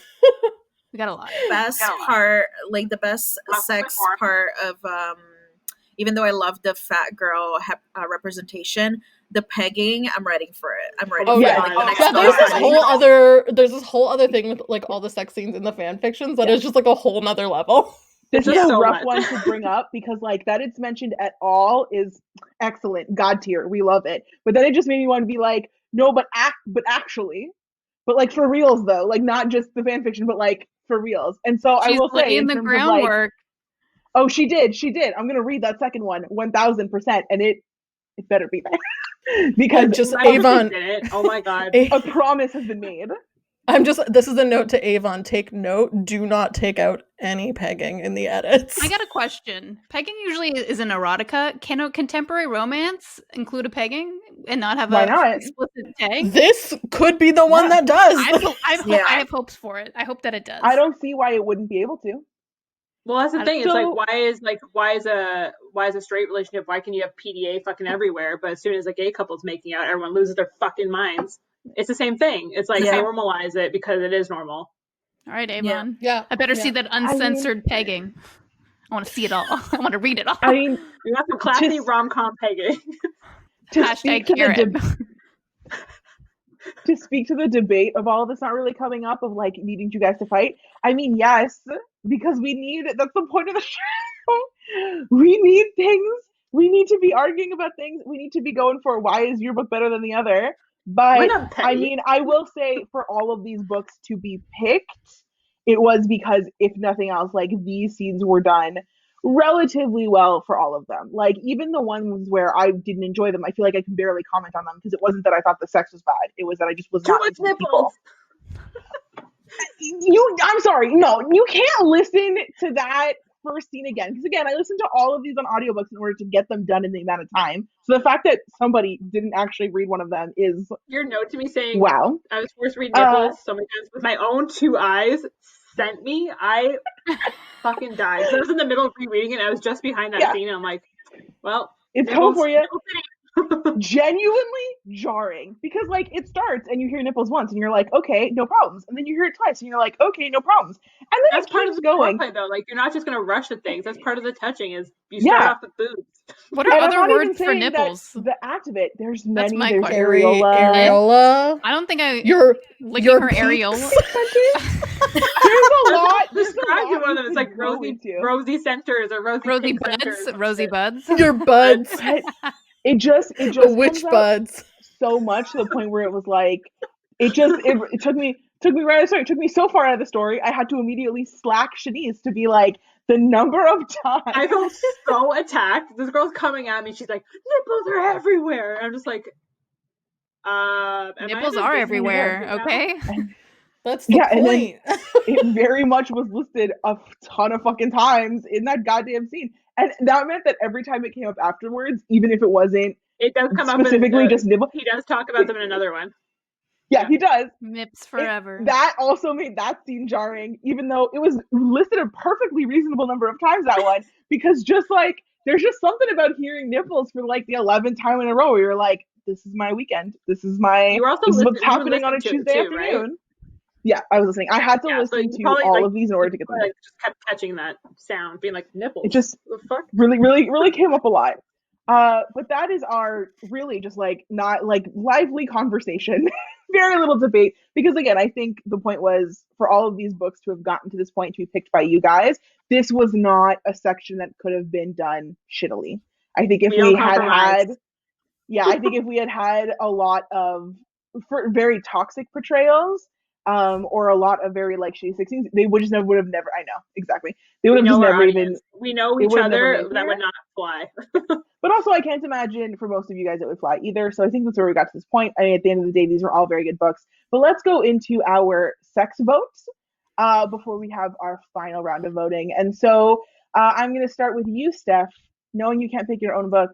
We got a lot. Best part, like the best sex part of even though I love the fat girl representation, the pegging, I'm ready for it. I'm ready for yeah. it. Like the next Yeah, girl there's this whole other thing with like all the sex scenes in the fan fictions that is just like a whole nother level. This is Yeah. a So rough much. one to bring up because like that it's mentioned at all is excellent. God tier. We love it. But then it just made me want to be like, no, but actually. But like for reals though, like not just the fan fiction, but like for reals. And so I She's will say laying in the terms of like, groundwork. oh, she did. I'm gonna read that second one 1000%, and it better be there because Just I hope Avon. they did it. Oh my god. a promise has been made. This is a note to Avon. Take note. Do not take out any pegging in the edits. I got a question. Pegging usually is an erotica. Can a contemporary romance include a pegging and not have Why a not? explicit tag? This could be the one that does. I have hopes for it. I hope that it does. I don't see why it wouldn't be able to. Well, that's the thing. It's So- why is a straight relationship? Why can you have PDA fucking everywhere? But as soon as a gay couple's making out, everyone loses their fucking minds. It's the same thing. It's like normalize it because it is normal. All right, Avon. Yeah. I better see that uncensored pegging. I want to see it all. I want to read it all. I mean, We want some classy rom-com pegging. to Hashtag speak to Karen. to speak to the debate of all of this not really coming up of like needing you guys to fight. I mean, yes, because that's the point of the show. We need things. We need to be arguing about things. We need to be going for why is your book better than the other. We're But not petty. I mean, I will say for all of these books to be picked, it was because if nothing else, like these scenes were done relatively well for all of them. Like even the ones where I didn't enjoy them, I feel like I can barely comment on them because it wasn't that I thought the sex was bad. It was that I just was Too not much into the people. nipples. I'm sorry. No, you can't listen to that first scene again. Because again, I listened to all of these on audiobooks in order to get them done in the amount of time. So the fact that somebody didn't actually read one of them is Your note to me saying wow. I was forced to read nipples so many times with my own two eyes sent me. I fucking died. So I was in the middle of rereading it and I was just behind that scene and I'm like, well, It's coming for you. nipple city. Genuinely jarring because like it starts and you hear nipples once and you're like, okay, no problems, and then you hear it twice and you're like, okay, no problems, and then That's it part of keeps the going. foreplay though. Like you're not just gonna rush at things. That's part of the touching. Is you start off with boobs. What are And I'm other not even words for saying nipples? that the act of it. There's That's many. my There's question. areola. Areola. I don't think I Your licking her peaks. areola. There's a lot. There's a Describe lot one of you them. It's could like go rosy into. centers or rosy Rosy pink buds. centers. Rosy buds. Your buds. But it just The witch comes out buds. so much to the point where it was like it took me right out of the story. It took me so far out of the story I had to immediately slack Chenise to be like the number of times I felt so attacked. This girl's coming at me. She's like, nipples are everywhere. And I'm just like, Nipples are everywhere, okay? That's the and then point. it very much was listed a ton of fucking times in that goddamn scene, and that meant that every time it came up afterwards, even if it wasn't it does come specifically up just nibble, he does talk about them in another one. yeah, he does. Nips forever. That also made that scene jarring, even though it was listed a perfectly reasonable number of times, that one, because just like there's just something about hearing nipples for like the 11th time in a row where you're like, this is my weekend, this is what's happening on a Tuesday afternoon, right? Yeah, I was listening. I had to listen to all of these in order to get them. Like, just kept catching that sound, being like nipples. It just the fuck? really came up a lot. But that is our really just like not like lively conversation, very little debate. Because again, I think the point was for all of these books to have gotten to this point to be picked by you guys, this was not a section that could have been done shittily. I think if we had I think if we had a lot of very toxic portrayals, or a lot of very like shitty 16s, they would have never. I know exactly. They would have just never even. We know each other. That would not fly. But also, I can't imagine for most of you guys it would fly either. So I think that's where we got to this point. I mean, at the end of the day, these were all very good books. But let's go into our sex votes before we have our final round of voting. And so I'm going to start with you, Steph. Knowing you can't pick your own book,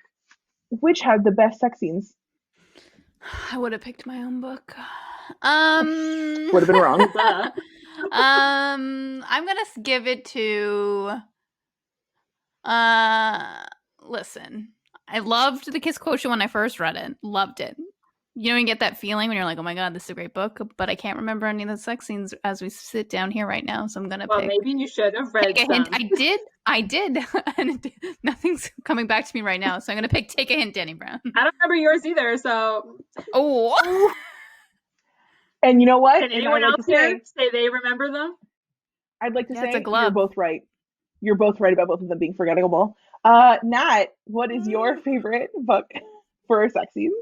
which had the best sex scenes? I would have picked my own book. Would have been wrong. Duh. I'm gonna give it to. Listen, I loved the Kiss Quotient when I first read it. Loved it. You know, you get that feeling when you're like, "Oh my god, this is a great book," but I can't remember any of the sex scenes as we sit down here right now. So I'm gonna Well, pick. maybe you should have read Take a hint. some. I did, and nothing's coming back to me right now. So I'm gonna pick. Take a hint, Dani Brown. I don't remember yours either, so Oh, And you know what? can And anyone I'd like else to here say they remember them? I'd like to Yeah, it's say a you're glove. both right. You're both right about both of them being forgettable. Nat, what is your favorite book for sex scenes?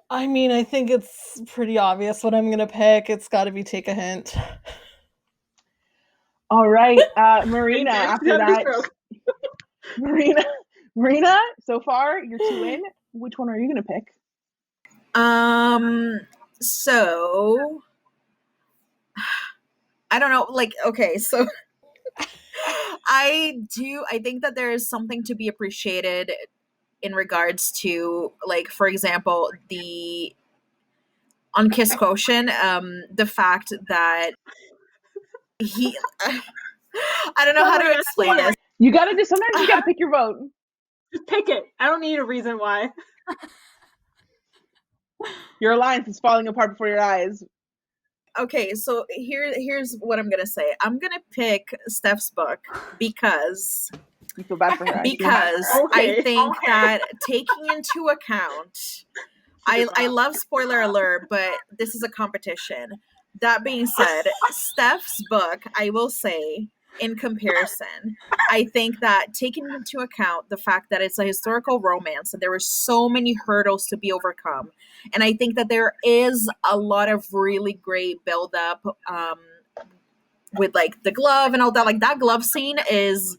I mean, I think it's pretty obvious what I'm gonna pick. It's got to be Take a Hint. All right, Marina. Advanced After that, stroke. Marina. So far, you're 2 in. Which one are you gonna pick? So I don't know. Like, okay, so I think that there is something to be appreciated in regards to, like, for example, on Kiss Quotient, the fact that he I don't know how to Marina, explain this. You gotta just sometimes you gotta pick your vote. Just pick it. I don't need a reason why. Your alliance is falling apart before your eyes. Okay, so here's what I'm gonna say. I'm gonna pick Steph's book because You feel bad for her. I think that taking into account, I love spoiler alert, but this is a competition. That being said, Steph's book, I will say, in comparison, I think that taking into account the fact that it's a historical romance and there were so many hurdles to be overcome, and I think that there is a lot of really great build-up with, like, the glove and all that. Like, that glove scene is,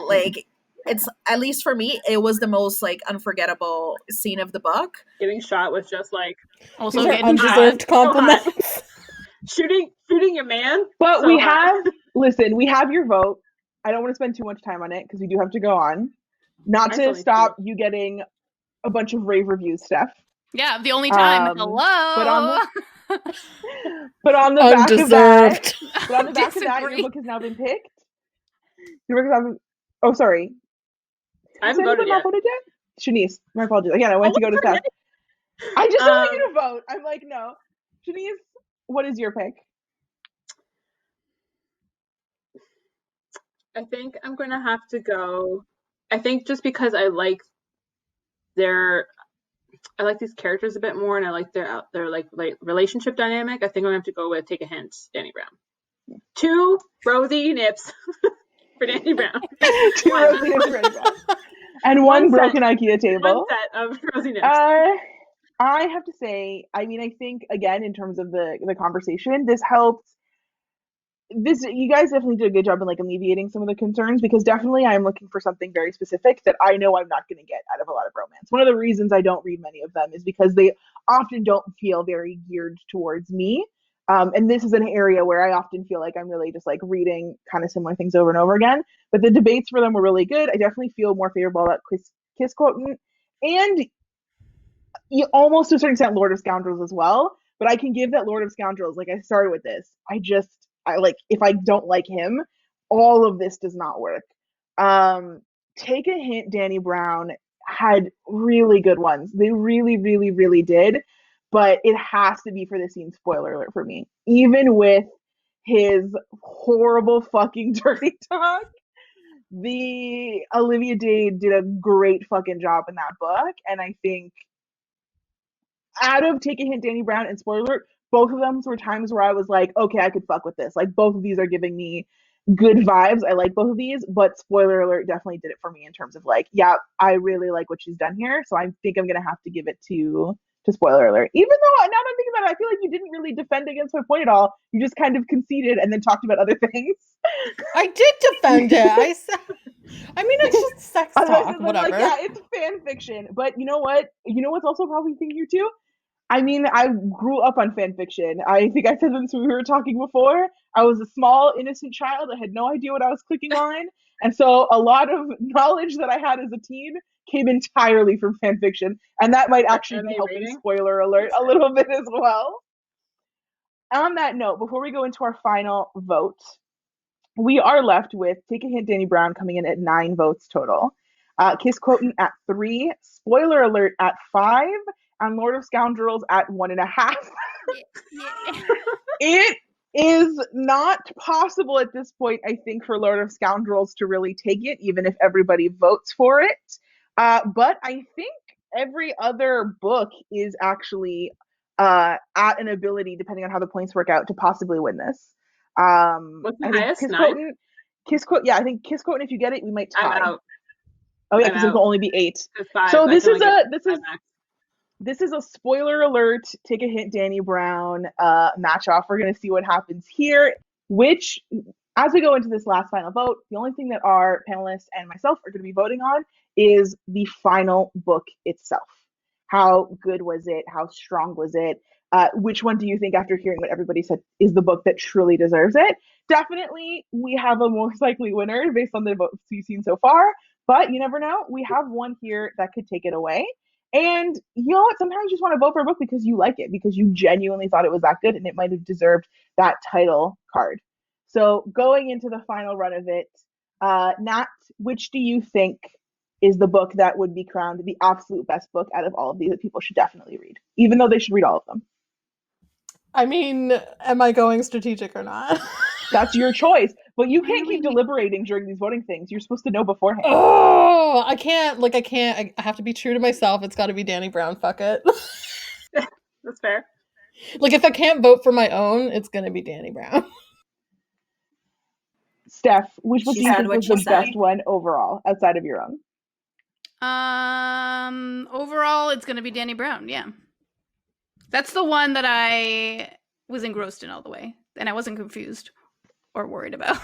like, it's, at least for me, it was the most, like, unforgettable scene of the book. Getting shot was just like also These are getting undeserved hot. compliments. shooting your man. But So we hot. we have your vote. I don't want to spend too much time on it because we do have to go on. Not Mine's to only stop you getting a bunch of rave reviews, Steph. Yeah, the only time. But Hello. on the back of that, Undeserved. but on the back of that, your Disagree. book has now been picked. Your book has now been, oh, sorry. I haven't Has anyone voted not yet. voted yet? Chenise, my apologies. Again, I went to go to Steph. I just don't want you to vote. I'm like, no. Chenise, what is your pick? I think I'm gonna have to go. I think just because I like these characters a bit more, and I like their like relationship dynamic. I think I'm gonna have to go with Take a Hint, Dani Brown. 2 rosy nips for Dani Brown. 2 rosy nips for Dani Brown. And one broken IKEA table. One set of rosy nips. I have to say, I mean, I think, again, in terms of the conversation, this helped. You guys definitely did a good job in, like, alleviating some of the concerns, because definitely I'm looking for something very specific that I know I'm not going to get out of a lot of romance. One of the reasons I don't read many of them is because they often don't feel very geared towards me. And this is an area where I often feel like I'm really just, like, reading kind of similar things over and over again. But the debates for them were really good. I definitely feel more favorable about Kiss Quotient, and you almost to a certain extent Lord of Scoundrels as well. But I can give that Lord of Scoundrels, like, I started with this. I like, if I don't like him, all of this does not work. Take a Hint, Dani Brown had really good ones. They really, really, really did. But it has to be for the scene, spoiler alert for me. Even with his horrible fucking dirty talk, the Olivia Dade did a great fucking job in that book. And I think out of Take a Hint, Dani Brown, and spoiler alert, both of them were times where I was like, okay, I could fuck with this. Like, both of these are giving me good vibes. I like both of these, but spoiler alert definitely did it for me in terms of, like, yeah, I really like what she's done here. So I think I'm going to have to give it to spoiler alert. Even though, now that I'm thinking about it, I feel like you didn't really defend against my point at all. You just kind of conceded and then talked about other things. I did defend it. I mean, it's just sex talk, whatever. Like, yeah, it's fan fiction. But you know what? You know what's also probably thing here too? I mean, I grew up on fan fiction. I think I said this when we were talking before. I was a small, innocent child. I had no idea what I was clicking on. And so a lot of knowledge that I had as a teen came entirely from fan fiction. And that might actually be helping, reading? spoiler alert, a little bit as well. On that note, before we go into our final vote, we are left with Take a Hint, Dani Brown coming in at 9 votes total. Kiss Quotient at 3, spoiler alert at 5, and Lord of Scoundrels at 1.5. Yeah. It is not possible at this point, I think, for Lord of Scoundrels to really take it, even if everybody votes for it. But I think every other book is actually at an ability, depending on how the points work out, to possibly win this. What's the highest? I think Kiss Quotient, if you get it, we might tie. I'm out. Oh yeah, because it will only be 8. It's 5, so I this can is only a get this 5 is max. this is a spoiler alert. Take a Hint, Dani Brown match off. We're gonna see what happens here. Which, as we go into this last final vote, the only thing that our panelists and myself are going to be voting on is the final book itself. How good was it? How strong was it? Which one do you think, after hearing what everybody said, is the book that truly deserves it? Definitely, we have a most likely winner based on the votes we've seen so far, but you never know. We have one here that could take it away. And you know what? Sometimes you just want to vote for a book because you like it, because you genuinely thought it was that good and it might have deserved that title card. So going into the final run of it, Nat, which do you think is the book that would be crowned the absolute best book out of all of these that people should definitely read, even though they should read all of them? I mean, am I going strategic or not? That's your choice, but you can't keep deliberating during these voting things. You're supposed to know beforehand. Oh, I can't. I have to be true to myself. It's got to be Dani Brown. Fuck it. That's fair. Like, if I can't vote for my own, it's gonna be Dani Brown. Steph, which book do you think was the said. best one overall, outside of your own? Overall, it's gonna be Dani Brown. Yeah, that's the one that I was engrossed in all the way, and I wasn't confused or worried about.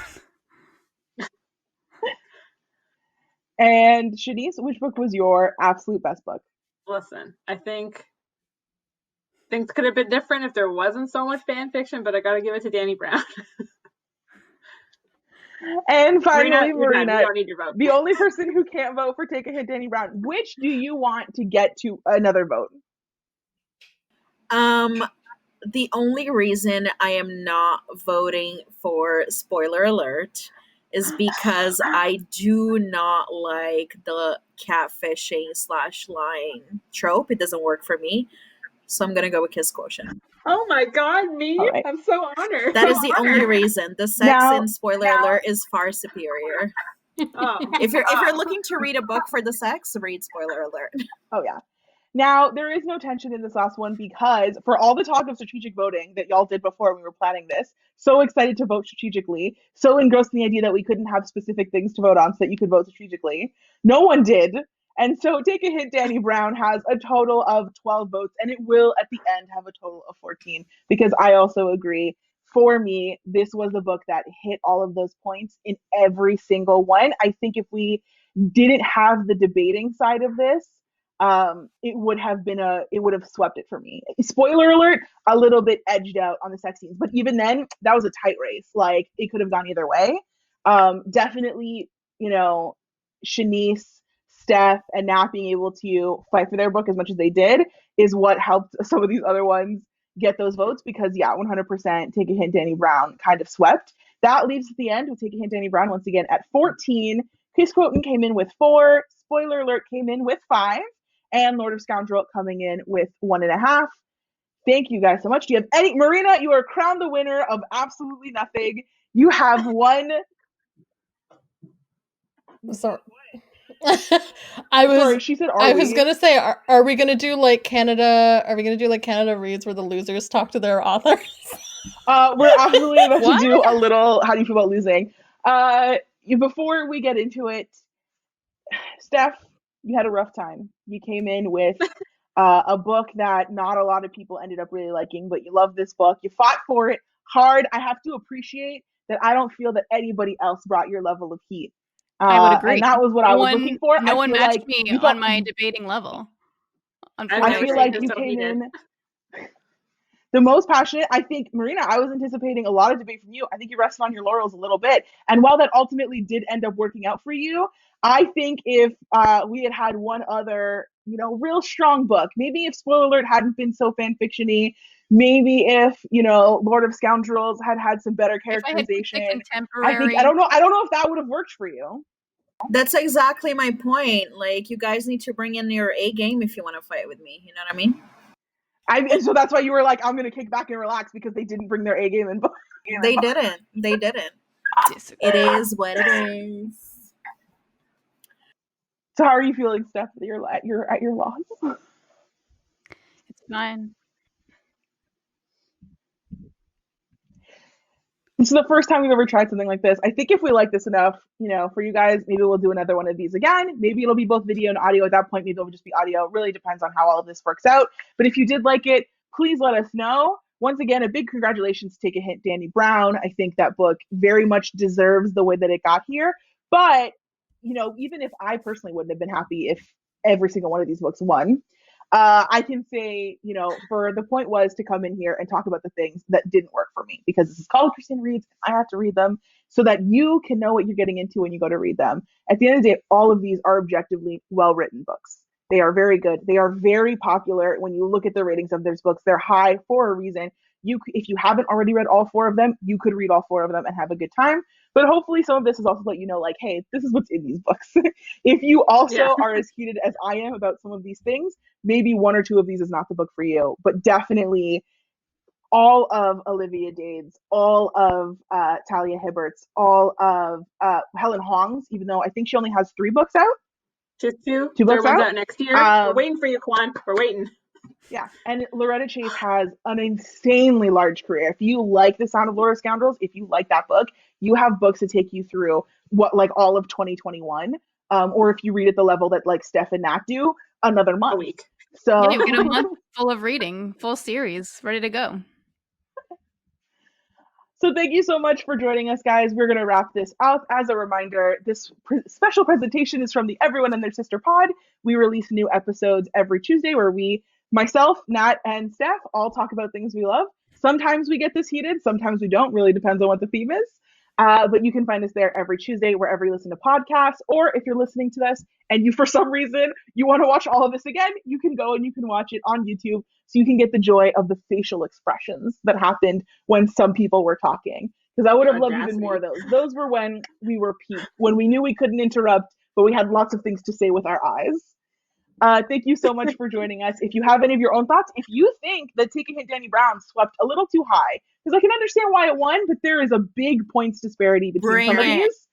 And Chenise, which book was your absolute best book? Listen, I think things could have been different if there wasn't so much fan fiction, but I gotta give it to Dani Brown. And finally, Marina, Marina, you don't need your vote. the only person who can't vote for Take a Hint, Dani Brown. Which do you want to get to another vote? The only reason I am not voting for spoiler alert is because I do not like the catfishing / lying trope. It doesn't work for me. So I'm going to go with Kiss Quotient. Oh my god, me? Right. I'm so honored. That is the only reason. The sex in spoiler alert is far superior. Oh. If you're looking to read a book for the sex, read spoiler alert. Oh, yeah. Now, there is no tension in this last one because for all the talk of strategic voting that y'all did before we were planning this, so excited to vote strategically, so engrossed in the idea that we couldn't have specific things to vote on so that you could vote strategically. No one did. And so Take a Hint, Dani Brown has a total of 12 votes, and it will at the end have a total of 14, because I also agree. For me, this was a book that hit all of those points in every single one. I think if we didn't have the debating side of this, it would have swept it for me. Spoiler alert, a little bit edged out on the sex scenes, but even then, that was a tight race. Like, it could have gone either way. Definitely, Chenise, Steph, and Nat being able to fight for their book as much as they did is what helped some of these other ones get those votes, because 100% Take a Hint, Dani Brown kind of swept. That leaves at the end with Take a Hint, Dani Brown once again at 14. Kiss Quotient came in with 4. Spoiler alert came in with 5. And Lord of Scoundrel coming in with 1.5. Thank you guys so much. Do you have any, Marina, you are crowned the winner of absolutely nothing. You have won. Sorry. She said, I was gonna say, are we gonna do like Canada? Are we gonna do like Canada Reads, where the losers talk to their authors? We're absolutely about to do a little. How do you feel about losing? Before we get into it, Steph, you had a rough time. You came in with a book that not a lot of people ended up really liking, but you love this book. You fought for it hard. I have to appreciate that. I don't feel that anybody else brought your level of heat. I would agree. And that was what I was looking for. No one matched me on my debating level. I feel like you came in. the most passionate. I think, Marina, I was anticipating a lot of debate from you. I think you rested on your laurels a little bit. And while that ultimately did end up working out for you, I think if we had had one other, real strong book, maybe if Spoiler Alert hadn't been so fan fiction-y, maybe if, Lord of Scoundrels had some better characterization. I don't know if that would have worked for you. That's exactly my point. Like, you guys need to bring in your A game if you want to fight with me. You know what I mean? And so that's why you were like, I'm going to kick back and relax because they didn't bring their A game in. They didn't. It is what it is. So how are you feeling, Steph? You're at your loss? It's fine. This is the first time we've ever tried something like this. I think if we like this enough, for you guys, maybe we'll do another one of these again. Maybe it'll be both video and audio. At that point, maybe it'll just be audio. It really depends on how all of this works out. But if you did like it, please let us know. Once again, a big congratulations to Take a Hint, Dani Brown. I think that book very much deserves the way that it got here. But, even if I personally wouldn't have been happy if every single one of these books won, I can say, for the point was to come in here and talk about the things that didn't work for me, because this is called Cristina Reads. I have to read them so that you can know what you're getting into when you go to read them. At the end of the day, all of these are objectively well-written books. They are very good. They are very popular. When you look at the ratings of those books, they're high for a reason. If you haven't already read all 4 of them, you could read all 4 of them and have a good time. But hopefully some of this is also let you know, like, hey, this is what's in these books. If you also are as heated as I am about some of these things, maybe 1 or 2 of these is not the book for you. But definitely all of Olivia Dade's, all of Talia Hibbert's, all of Helen Hoang's, even though I think she only has 3 books out. Just 2? 2 books out next year. We're waiting for you, Quan. We're waiting. Yeah, and Loretta Chase has an insanely large career. If you like The Sound of Lord of Scoundrels, if you like that book, you have books to take you through all of 2021. Or if you read at the level that like Steph and Nat do, another month. A week. So you get a month full of reading, full series, ready to go. So thank you so much for joining us, guys. We're going to wrap this up. As a reminder, this special presentation is from the Everyone and Their Sister pod. We release new episodes every Tuesday where myself, Nat, and Steph all talk about things we love. Sometimes we get this heated, sometimes we don't. Really depends on what the theme is. But you can find us there every Tuesday wherever you listen to podcasts. Or if you're listening to this and you, for some reason, you want to watch all of this again, you can go and you can watch it on YouTube so you can get the joy of the facial expressions that happened when some people were talking. Because I would have loved even more of those. Those were when we were peak, when we knew we couldn't interrupt, but we had lots of things to say with our eyes. Thank you so much for joining us. If you have any of your own thoughts, if you think that Take a Hint, Dani Brown swept a little too high, because I can understand why it won, but there is a big points disparity between some of these.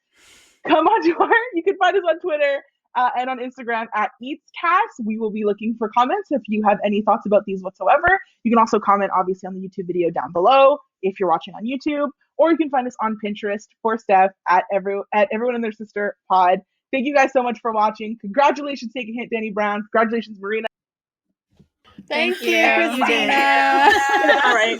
Come on to you can find us on Twitter and on Instagram at EatsCast. We will be looking for comments if you have any thoughts about these whatsoever. You can also comment, obviously, on the YouTube video down below if you're watching on YouTube, or you can find us on Pinterest for Steph at Everyone and Their Sister pod. Thank you guys so much for watching. Congratulations, Take a Hint, Dani Brown. Congratulations, Marina. Thank you, you. Cristina. All right.